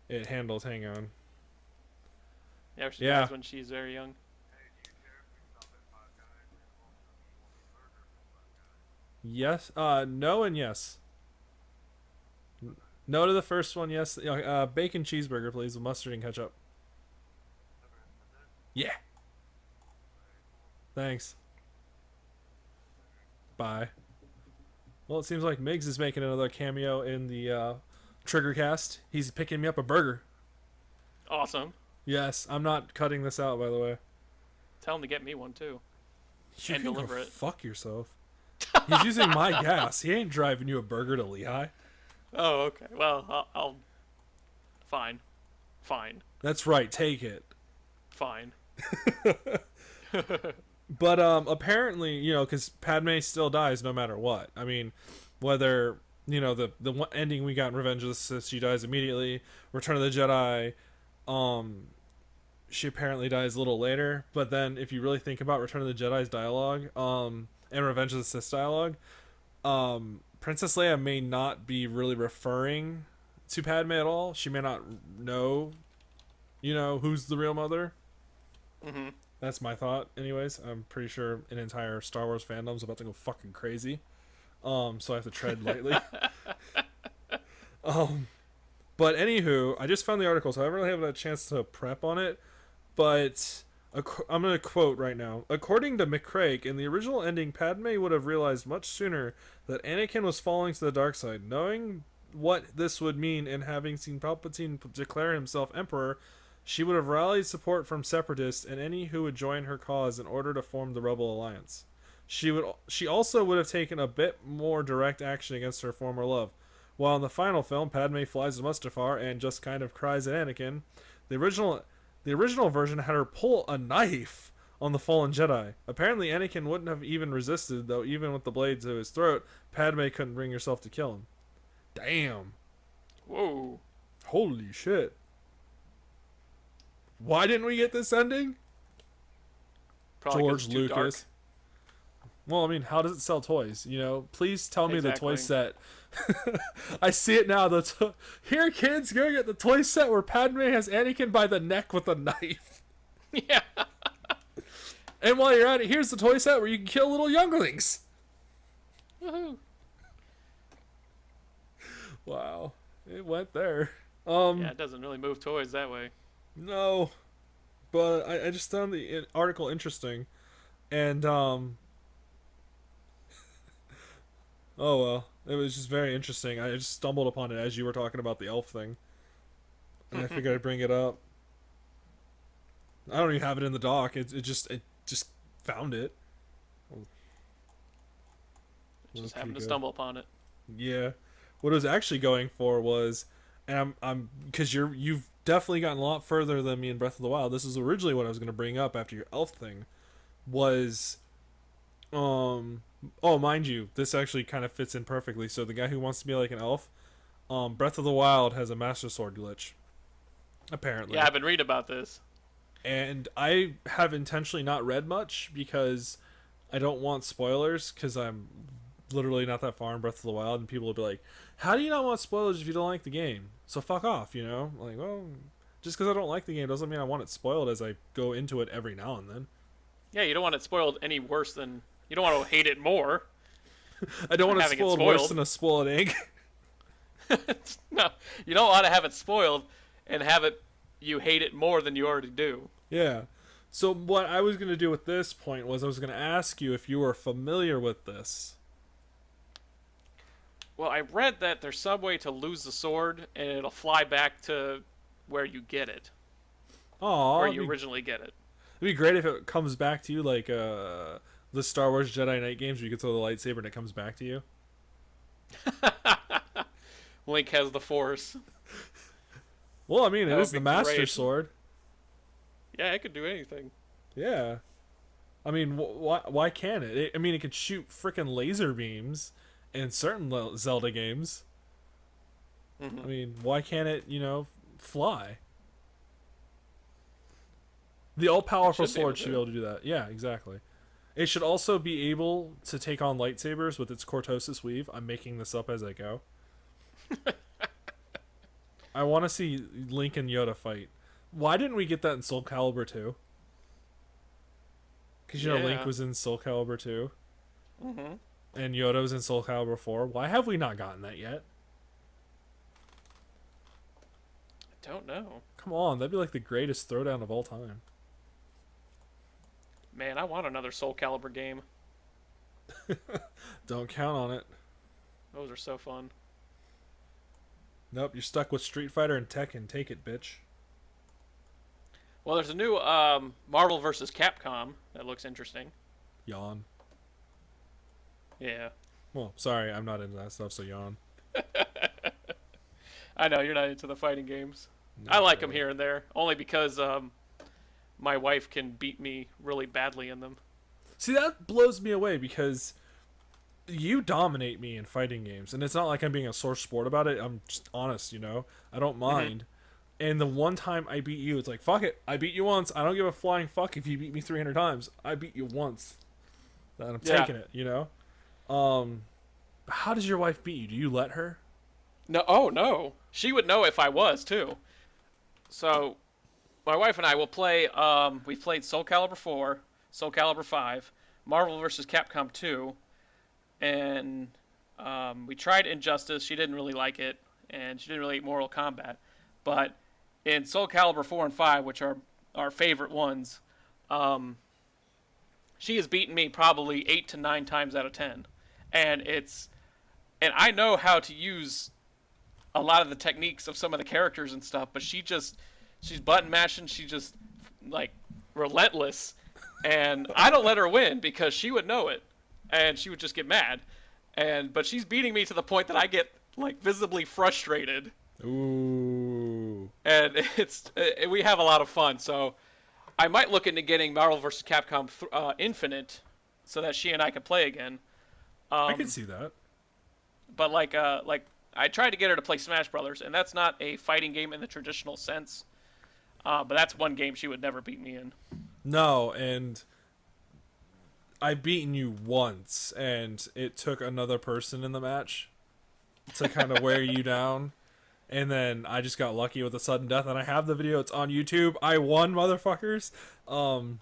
it handles. Hang on. Yeah, she dies when she's very young. Yes. No and yes. No to the first one, yes. Bacon cheeseburger, please, with mustard and ketchup. Yeah. Thanks. Bye. Well, it seems like Miggs is making another cameo in the Triggercast. He's picking me up a burger. Awesome. Yes, I'm not cutting this out, by the way. Tell him to get me one too, You and can go deliver it. fuck yourself. He's using my gas. He ain't driving you a burger to Lehigh. Oh, okay. Well, I'll fine, fine, That's right. Take it. fine. But apparently, because Padme still dies no matter what. I mean, whether the one ending we got in Revenge of the Sith, she dies immediately. Return of the Jedi, she apparently dies a little later. But then, if you really think about Return of the Jedi's dialogue, and Revenge of the Sith dialogue, Princess Leia may not be really referring to Padme at all. She may not know, who's the real mother. Mm-hmm. That's my thought, anyways. I'm pretty sure an entire Star Wars fandom's about to go fucking crazy. So I have to tread lightly. But anywho, I just found the article, so I haven't really had a chance to prep on it. But I'm going to quote right now. According to McCraig, in the original ending, Padme would have realized much sooner that Anakin was falling to the dark side. Knowing what this would mean and having seen Palpatine declare himself Emperor, she would have rallied support from separatists and any who would join her cause in order to form the Rebel Alliance. She also would have taken a bit more direct action against her former love. While in the final film, Padme flies to Mustafar and just kind of cries at Anakin, the original version had her pull a knife on the fallen Jedi. Apparently, Anakin wouldn't have even resisted, though even with the blade to his throat, Padme couldn't bring herself to kill him. Damn. Whoa. Holy shit. Why didn't we get this ending? Probably 'cause George it's too Lucas. dark. Well, I mean, how does it sell toys? Please tell me the toy Exactly. set. I see it now. Here, kids, go get the toy set where Padme has Anakin by the neck with a knife. Yeah. And while you're at it, here's the toy set where you can kill little younglings. Woohoo. Wow, it went there. Yeah, it doesn't really move toys that way. No, but I just found the article interesting, and oh well, it was just very interesting. I just stumbled upon it as you were talking about the elf thing, and I figured I'd bring it up. I don't even have it in the doc. It just found it. Just Pretty happened to good. stumble upon it. Yeah, what I was actually going for was, and I'm because you've definitely gotten a lot further than me in Breath of the Wild. This is originally what I was going to bring up after your elf thing, was, oh, mind you, this actually kind of fits in perfectly. So the guy who wants to be like an elf, Breath of the Wild has a Master Sword glitch, apparently. Yeah, I've been reading about this. And I have intentionally not read much because I don't want spoilers, because I'm literally not that far in Breath of the Wild, and people will be like, how do you not want spoilers if you don't like the game? So fuck off, Like, well, just because I don't like the game doesn't mean I want it spoiled as I go into it every now and then. Yeah, you don't want it spoiled any worse than... You don't want to hate it more. I don't want it Having it spoiled worse spoiled. than a spoiled egg. No, you don't want to have it spoiled and have it... You hate it more than you already do. Yeah. So what I was going to do with this point was I was going to ask you if you were familiar with this. Well, I read that there's some way to lose the sword and it'll fly back to where you get it. Aw, Where you originally get it. it'd be great if it comes back to you like the Star Wars Jedi Knight games where you can throw the lightsaber and it comes back to you. Link has the Force. Well, I mean, That it would is the be Master great. Sword. Yeah, it could do anything. Yeah. I mean, why can't it? I mean, it could shoot freaking laser beams in certain Zelda games. Mm-hmm. I mean, why can't it, fly? The all-powerful It should be able sword should be able to do that. Yeah, exactly. It should also be able to take on lightsabers with its cortosis weave. I'm making this up as I go. I want to see Link and Yoda fight. Why didn't we get that in Soul Calibur 2? Because, Link Yeah. was in Soul Calibur 2. Mm-hmm. And Yoda was in Soul Calibur 4. Why have we not gotten that yet? I don't know. Come on, that'd be like the greatest throwdown of all time. Man, I want another Soul Calibur game. Don't count on it. Those are so fun. Nope, you're stuck with Street Fighter and Tekken. Take it, bitch. Well, there's a new Marvel vs. Capcom that looks interesting. Yawn. Yeah. Well, sorry, I'm not into that stuff, so yawn. I know you're not into the fighting games. I Not like them really. here and there, only because my wife can beat me really badly in them. See, that blows me away because you dominate me in fighting games, and it's not like I'm being a sore sport about it. I'm just honest, you know. I don't Hmm. mind. And the one time I beat you, it's like fuck it. I beat you once. I don't give a flying fuck if you beat me 300 times. I beat you once. And I'm Yeah. taking it, you know. Um, how does your wife beat you? Do you let her? No. Oh no. She would know if I was too. So my wife and I will play. We've played Soul Calibur 4, Soul Calibur 5, Marvel vs. Capcom 2, and we tried Injustice. She didn't really like it, and she didn't really like Mortal Kombat. But in Soul Calibur 4 and 5, which are our favorite ones, um, she has beaten me probably 8 to 9 times out of 10, and I know how to use a lot of the techniques of some of the characters and stuff, but she's button mashing. She just like relentless, and I don't let her win because she would know it, and she would just get mad, but she's beating me to the point that I get like visibly frustrated, Ooh. and we have a lot of fun. So I might look into getting Marvel vs. Capcom Infinite, so that she and I can play again. I could Um, see that. but like I tried to get her to play Smash Brothers, and that's not a fighting game in the traditional sense. But that's one game she would never beat me in. No, and I've beaten you once, and it took another person in the match to kind of wear you down. And then I just got lucky with a sudden death, and I have the video. It's on YouTube. I won, motherfuckers. Um,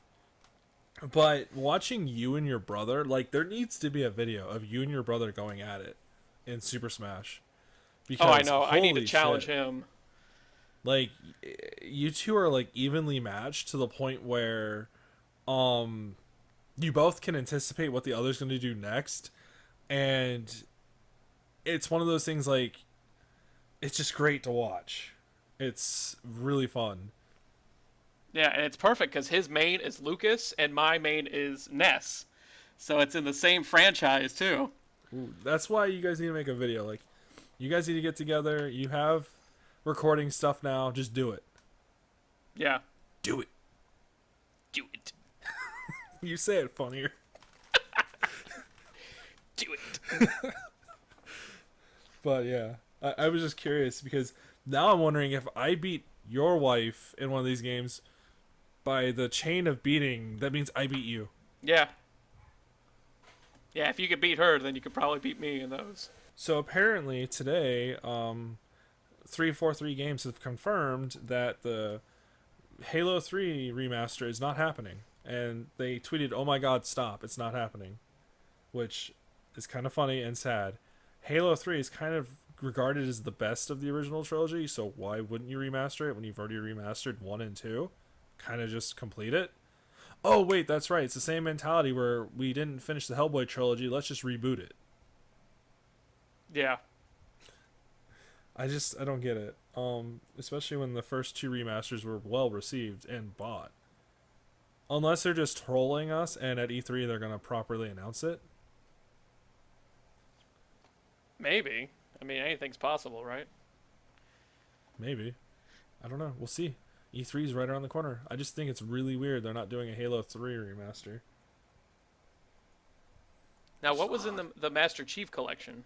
but watching you and your brother, like, there needs to be a video of you and your brother going at it in Super Smash. Oh, I Because, know. I need to holy challenge shit. him. Like, you two are, like, evenly matched to the point where, um, you both can anticipate what the other's going to do next. And it's one of those things, like, it's just great to watch. It's really fun. Yeah, and it's perfect because his main is Lucas and my main is Ness, so it's in the same franchise too. Ooh, that's why you guys need to make a video. Like, you guys need to get together. You have recording stuff now. Just do it. Yeah, Do it. do it, You say it funnier. do it. But yeah, I was just curious because now I'm wondering if I beat your wife in one of these games by the chain of beating, that means I beat you. Yeah, yeah. If you could beat her, then you could probably beat me in those. So apparently today, 343 Games have confirmed that the Halo 3 remaster is not happening. And they tweeted, "Oh my god, stop. It's not happening." Which is kind of funny and sad. Halo 3 is kind of regarded as the best of the original trilogy, so why wouldn't you remaster it when you've already remastered 1 and 2? Kind of just complete it. Oh, wait, that's right. It's the same mentality where we didn't finish the Hellboy trilogy, let's just reboot it. Yeah, I don't get it. Especially when the first two remasters were well received and bought. Unless they're just trolling us and at E3 they're going to properly announce it. maybe. I mean, anything's possible, right? Maybe. I don't know. We'll see. E3 is right around the corner. I just think it's really weird they're not doing a Halo 3 remaster. Now, what was in the Master Chief collection?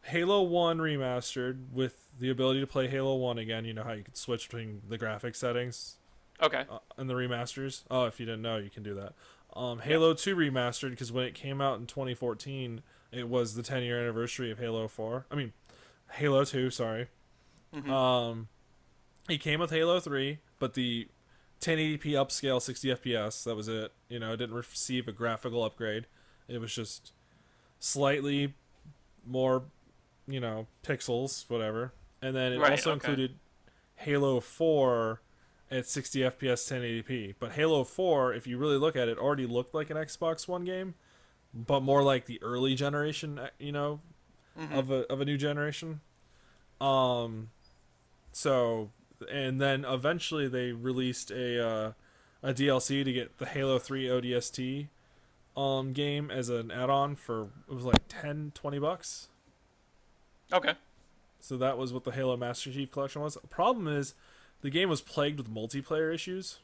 Halo 1 remastered with the ability to play Halo 1 again. You know how you can switch between the graphic settings Okay. and the remasters? Oh, if you didn't know, you can do that. Yeah. Halo 2 remastered because when it came out in 2014, it was the 10-year anniversary of Halo 4. I mean, Halo 2, sorry. Hmm. Um, it came with Halo 3, but the 1080p upscale 60 FPS, that was it. You know, it didn't receive a graphical upgrade. It was just slightly more, you know, pixels, whatever. And then it Right. also Okay. included Halo 4 at 60 FPS 1080p. But Halo 4, if you really look at it, already looked like an Xbox One game, but more like the early generation, you know, Hmm. of a new generation. Um, so and then eventually they released a DLC to get the Halo 3 ODST game as an add-on for it was like 10-20 bucks. Okay. So that was what the Halo Master Chief Collection was. The problem is the game was plagued with multiplayer issues.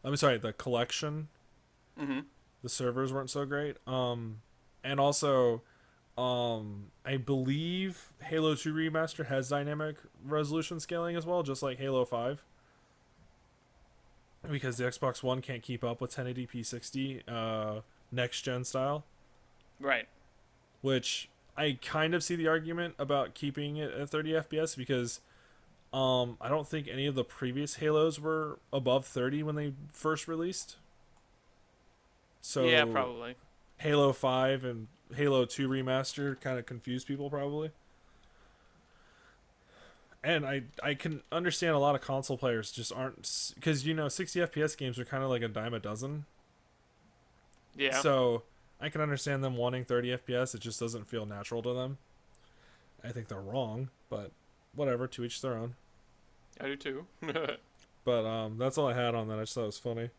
I'm sorry, the collection, Mm-hmm. the servers weren't so great. And also, I believe Halo 2 Remaster has dynamic resolution scaling as well, just like Halo 5. Because the Xbox One can't keep up with 1080p 60 next gen style, Right. which I kind of see the argument about keeping it at 30 FPS because I don't think any of the previous Halos were above 30 when they first released. Yeah, So probably. Halo 5 and Halo 2 Remaster kind of confused people probably. And I can understand a lot of console players just aren't, because 60 FPS games are kind of like a dime a dozen. Yeah, So I can understand them wanting 30 FPS. It just doesn't feel natural to them. I think they're wrong, but whatever, to each their own. I do too. But that's all I had on that. I just thought it was funny.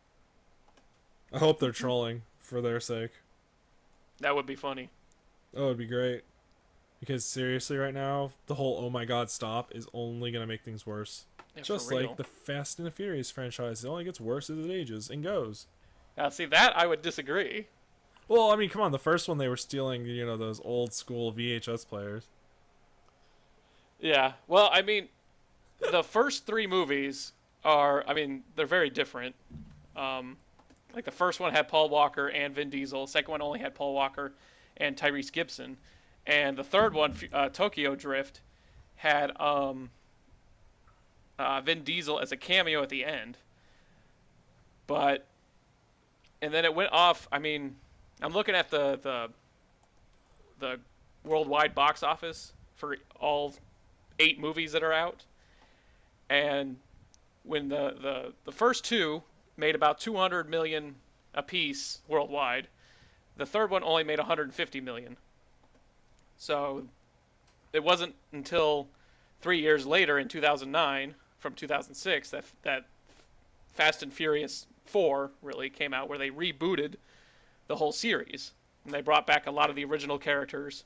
I hope they're trolling for their sake. That would be funny. Oh, it'd be great. Because seriously, right now, the whole "oh my god, stop" is only gonna make things worse. Yeah, for Just like real. the Fast and the Furious franchise, it only gets worse as it ages and goes. Now, see that I would disagree. Well, I mean, come on, the first one they were stealing, those old school VHS players. Yeah. Well, I mean, the first three movies are, I mean, they're very different. Um, like the first one had Paul Walker and Vin Diesel. The second one only had Paul Walker and Tyrese Gibson, and the third one, Tokyo Drift, had Vin Diesel as a cameo at the end. But and then it went off. I mean, I'm looking at the worldwide box office for all 8 movies that are out, and when the first two made about 200 million apiece worldwide, the third one only made 150 million. So it wasn't until 3 years later in 2009, from 2006, that Fast and Furious 4 really came out, where they rebooted the whole series and they brought back a lot of the original characters,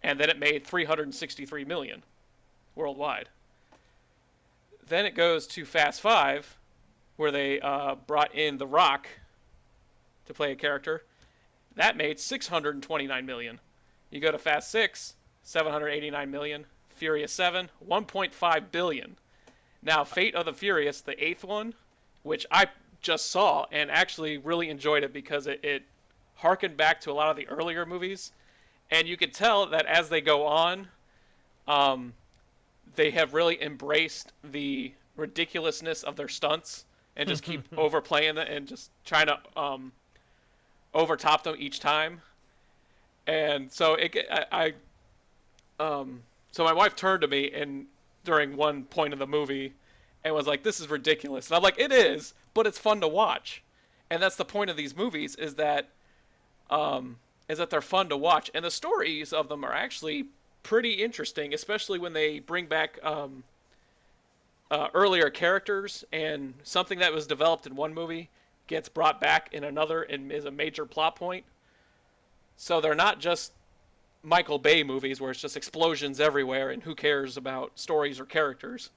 and then it made 363 million worldwide. Then it goes to Fast 5, where they brought in The Rock to play a character. That made 629 million. You go to Fast 6, 789 million. Furious 7, 1.5 billion. Now, Fate of the Furious, the eighth one, which I just saw and actually really enjoyed it because it harkened back to a lot of the earlier movies. And you could tell that as they go on, um, they have really embraced the ridiculousness of their stunts and just keep overplaying it and just trying to overtop them each time. And so so my wife turned to me and during one point of the movie and was like, "This is ridiculous." And I'm like, "It is, but it's fun to watch." And that's the point of these movies is that they're fun to watch, and the stories of them are actually pretty interesting, especially when they bring back earlier characters, and something that was developed in one movie gets brought back in another and is a major plot point. So they're not just Michael Bay movies where it's just explosions everywhere and who cares about stories or characters.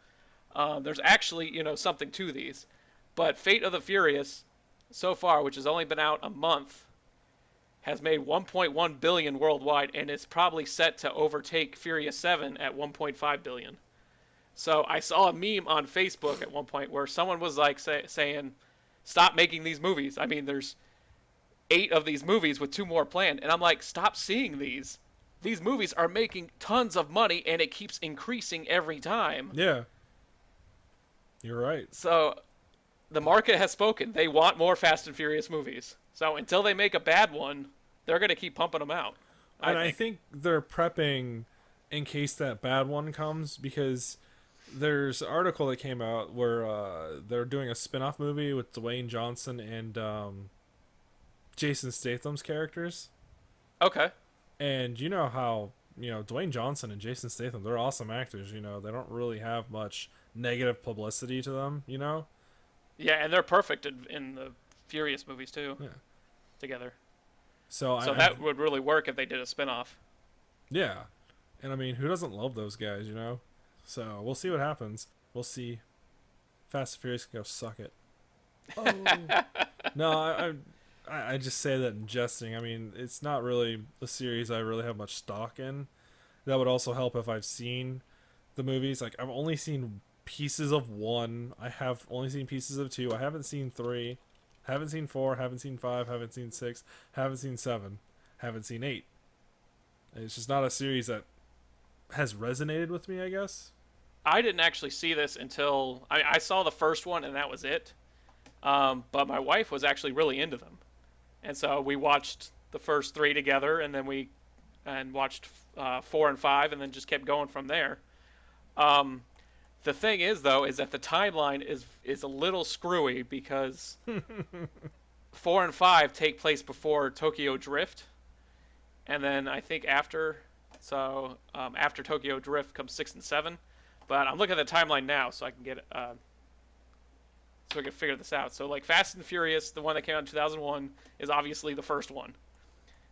There's actually, something to these. But Fate of the Furious, so far, which has only been out a month, has made 1.1 billion worldwide and is probably set to overtake Furious 7 at 1.5 billion. So I saw a meme on Facebook at one point where someone was like saying, "Stop making these movies." I mean, there's 8 of these movies with 2 more planned, and I'm like, "Stop seeing these. These movies are making tons of money and it keeps increasing every time." Yeah, you're right. So the market has spoken. They want more Fast and Furious movies. So until they make a bad one, they're going to keep pumping them out, I And I think. think they're prepping in case that bad one comes because there's an article that came out where they're doing a spin-off movie with Dwayne Johnson and Jason Statham's characters. Okay. And you know how Dwayne Johnson and Jason Statham, they're awesome actors. They don't really have much negative publicity to them. Yeah, and they're perfect in the Furious movies too Yeah. together. So So I've that would really work if they did a spin-off. yeah, and I mean, who doesn't love those guys? So we'll see what happens. We'll see. Fast and Furious can go suck it. Oh no, I just say that in jesting. I mean, it's not really a series I really have much stock in. That would also help if I've seen the movies. Like, I've only seen pieces of one. I have only seen pieces of two. I haven't seen three. Haven't seen four. Haven't seen five. Haven't seen six. Haven't seen seven. Haven't seen eight. It's just not a series that has resonated with me, I guess. I didn't actually see this until I saw the first one and that was it. But my wife was actually really into them, and so we watched the first three together, and then we watched 4 and 5, and then just kept going from there. Um, the thing is, though, is that the timeline is a little screwy because 4 and 5 take place before Tokyo Drift, and then I think after Tokyo Drift comes 6 and 7. But I'm looking at the timeline now, so I can so I can figure this out. So like Fast and Furious, the one that came out in 2001, is obviously the first one.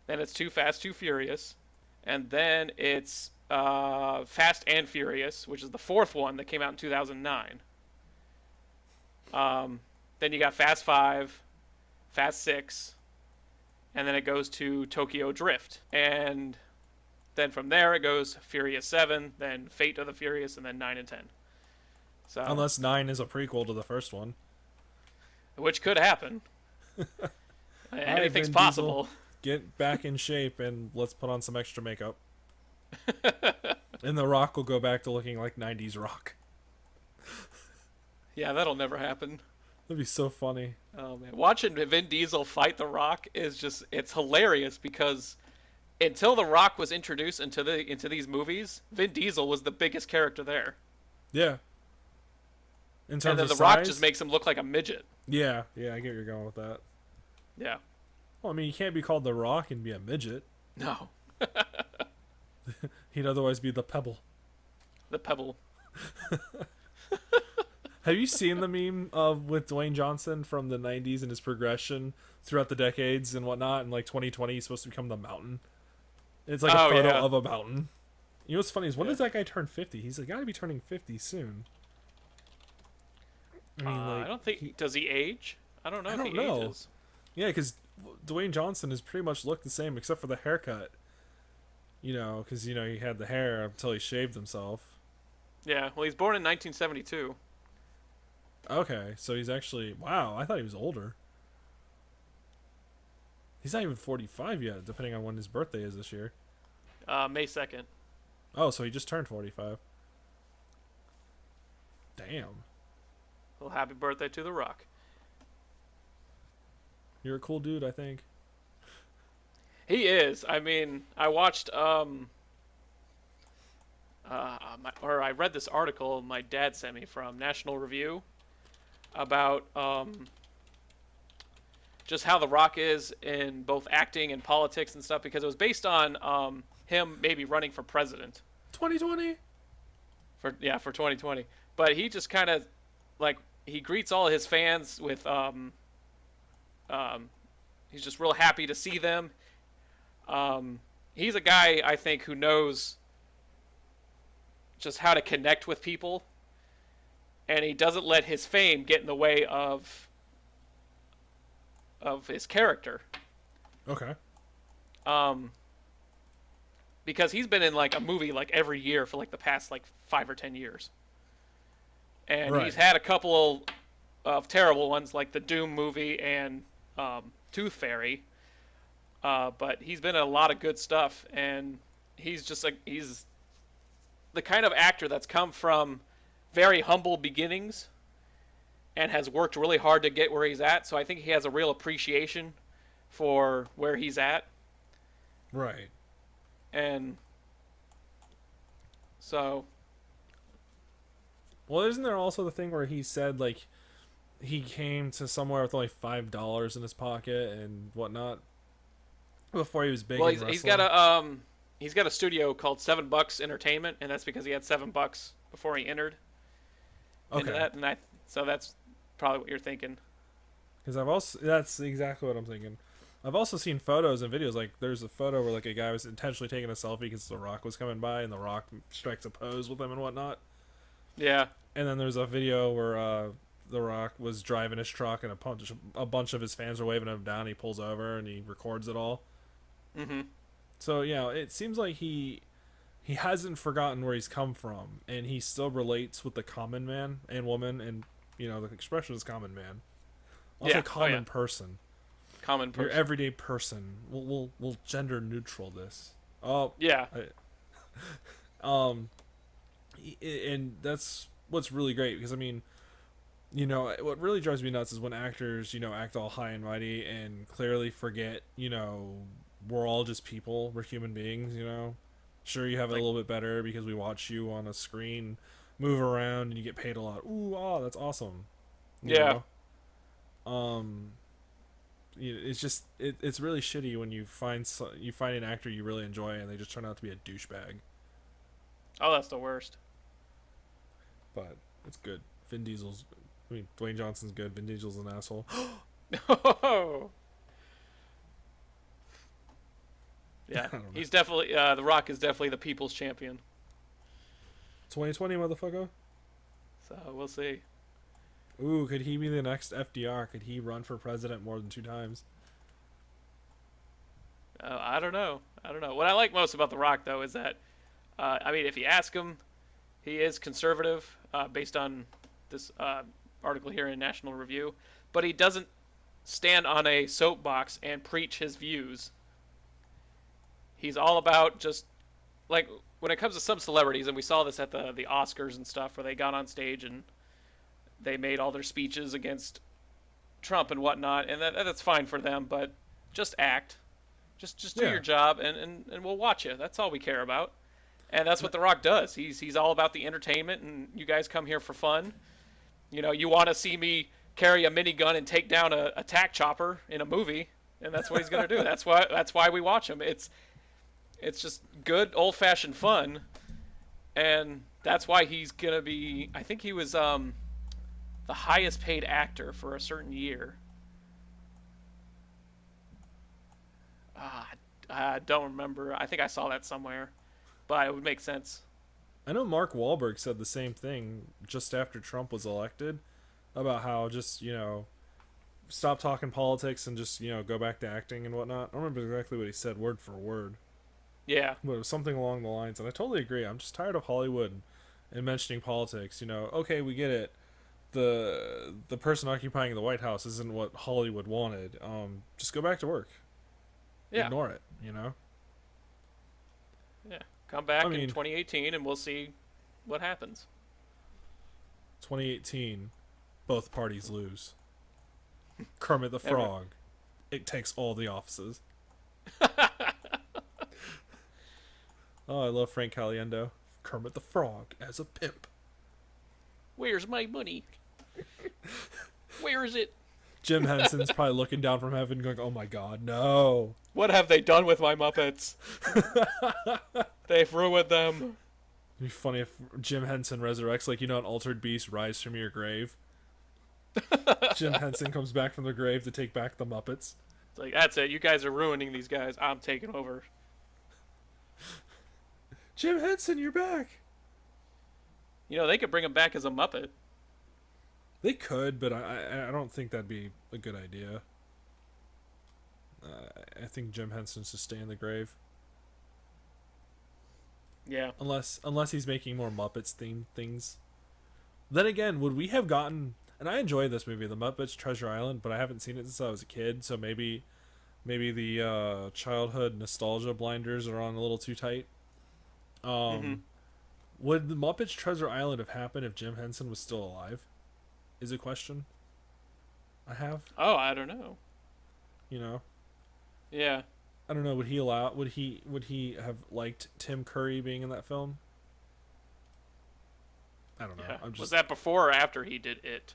Then it's Too Fast, Too Furious, and then it's Fast and Furious, which is the fourth one that came out in 2009. Then you got Fast 5, Fast 6, and then it goes to Tokyo Drift. And then from there it goes Furious 7, then Fate of the Furious, and then 9 and 10. So, Unless 9 is a prequel to the first one. which could happen. Anything's Vin possible. Diesel, get back in shape and let's put on some extra makeup. And The Rock will go back to looking like 90s Rock. Yeah, that'll never happen. That'd be so funny. Oh man, watching Vin Diesel fight The Rock it's hilarious because until The Rock was introduced into these movies, Vin Diesel was the biggest character there. Yeah. In terms And then of The size, Rock just makes him look like a midget. Yeah, I get where you're going with that. Yeah. Well, I mean, you can't be called The Rock and be a midget. No. He'd otherwise be the Pebble. The Pebble. Have you seen the meme of with Dwayne Johnson from the 90s and his progression throughout the decades and whatnot? And like 2020, he's supposed to become the mountain. It's like a photo of a mountain. You know what's funny is when does that guy turn 50? He's got to be turning 50 soon. I mean, I don't think does he age? I don't know if he ages. Yeah, because Dwayne Johnson has pretty much looked the same except for the haircut. Because he had the hair until he shaved himself. Yeah, well, he's born in 1972. Okay, so he's actually... Wow, I thought he was older. He's not even 45 yet, depending on when his birthday is this year. May 2nd. Oh, so he just turned 45. Damn. Well, happy birthday to The Rock. You're a cool dude, I think. He is. I mean, I watched I read this article my dad sent me from National Review about just how The Rock is in both acting and politics and stuff, because it was based on him maybe running for president. 2020? For 2020. But he just kind of like he greets all his fans with he's just real happy to see them. He's a guy, I think, who knows just how to connect with people, and he doesn't let his fame get in the way of his character. Okay. Because he's been in like a movie like every year for like the past like 5 or 10 years. And he's had a couple of terrible ones like the Doom movie and Tooth Fairy. But he's been in a lot of good stuff, and he's the kind of actor that's come from very humble beginnings and has worked really hard to get where he's at. So I think he has a real appreciation for where he's at. Right. And so... Well, isn't there also the thing where he said, like, he came to somewhere with only $5 in his pocket and whatnot before he was big in wrestling? He's got a he's got a studio called $7 Entertainment, and that's because he had $7 before he entered into Okay, that, and so that's probably what you're thinking. because I've also that's exactly what I'm thinking. I've also seen photos and videos. Like there's a photo where like a guy was intentionally taking a selfie because The Rock was coming by, and The Rock strikes a pose with him and whatnot. Yeah. And then there's a video where The Rock was driving his truck, and a bunch of his fans are waving him down. He pulls over and he records it all. Mm-hmm. So it seems like he hasn't forgotten where he's come from, and he still relates with the common man and woman, and the expression is common man. Also, Yeah. Oh common yeah. person, Common your person. everyday person. We'll gender neutral this. Oh, Yeah. um, and that's what's really great because I mean, what really drives me nuts is when actors, act all high and mighty and clearly forget, we're all just people, we're human beings. Sure, you have it a Like, little bit better because we watch you on a screen move around and you get paid a lot. Ooh, that's awesome. You yeah. know, um, it's just it's really shitty when you find an actor you really enjoy and they just turn out to be a douchebag. Oh, that's the worst. But it's good. Vin Diesel's, I mean, Dwayne Johnson's good. Vin Diesel's an asshole. Oh. Yeah. I don't know. He's definitely The Rock is definitely the people's champion. 2020, motherfucker. So we'll see. Ooh, could he be the next FDR? Could he run for president more than 2 times? I don't know. I don't know. What I like most about The Rock though is that I mean, if you ask him, he is conservative based on this article here in National Review, but he doesn't stand on a soapbox and preach his views. He's all about just like when it comes to some celebrities, and we saw this at the Oscars and stuff, where they got on stage and they made all their speeches against Trump and whatnot, and that's fine for them, but just act, just do Yeah. your job, and we'll watch you. That's all we care about, and that's what The Rock does. He's all about the entertainment, and you guys come here for fun. You want to see me carry a minigun and take down a tack chopper in a movie, and that's what he's gonna do. That's why we watch him. It's just good old fashioned fun, and that's why he's gonna be. I think he was the highest paid actor for a certain year. Ah, I don't remember. I think I saw that somewhere, but it would make sense. I know Mark Wahlberg said the same thing just after Trump was elected about how just, stop talking politics and just, go back to acting and whatnot. I don't remember exactly what he said word for word, Yeah, but it was something along the lines. And I totally agree. I'm just tired of Hollywood and mentioning politics. Okay, we get it. The person occupying the White House isn't what Hollywood wanted. Just go back to work. yeah, Ignore it. yeah. Come I back in mean, 2018, and we'll see what happens. 2018, both parties lose. Kermit the Every, Frog. It takes all the offices. Oh, I love Frank Caliendo. Kermit the Frog as a pimp. Where's my money? Where is it? Jim Henson's probably looking down from heaven going, oh my god, no. What have they done with my Muppets? They've ruined them. It'd be funny if Jim Henson resurrects, like, an altered beast rise from your grave. Jim Henson comes back from the grave to take back the Muppets. It's like, that's it. You guys are ruining these guys. I'm taking over. Jim Henson, you're back. They could bring him back as a Muppet. They could, but I don't think that'd be a good idea. I think Jim Henson's to stay in the grave. Yeah. Unless he's making more Muppets themed things. Then again, would we have gotten? And I enjoy this movie, The Muppets Treasure Island, but I haven't seen it since I was a kid, so maybe the childhood nostalgia blinders are on a little too tight. Mm-hmm. Would the Muppets Treasure Island have happened if Jim Henson was still alive? Is a question I have. Oh, I don't know. You know, Yeah. I don't know. Would he have liked Tim Curry being in that film? I don't know. Yeah. I'm just Was that before or after he did it?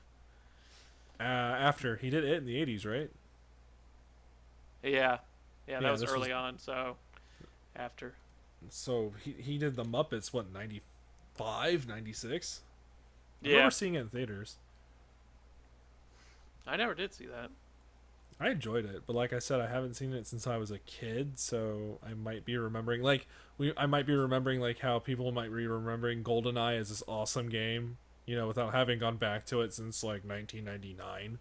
after he did it in the '80s, right? Yeah. Yeah, that Yeah, was this early was on, so after. So he did the Muppets, what, 95, 96? I remember Yeah, seeing it in theaters. I never did see that. I enjoyed it, but like I said, I haven't seen it since I was a kid, so I might be remembering I might be remembering like how people might be remembering GoldenEye as this awesome game, without having gone back to it since like 1999.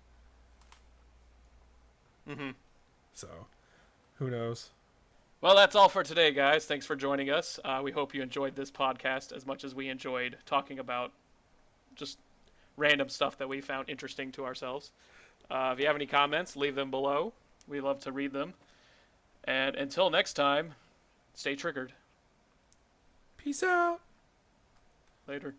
Hmm. So, who knows? Well, that's all for today, guys. Thanks for joining us. We hope you enjoyed this podcast as much as we enjoyed talking about just random stuff that we found interesting to ourselves. If you have any comments, leave them below. We love to read them. And until next time, stay triggered. Peace out. Later.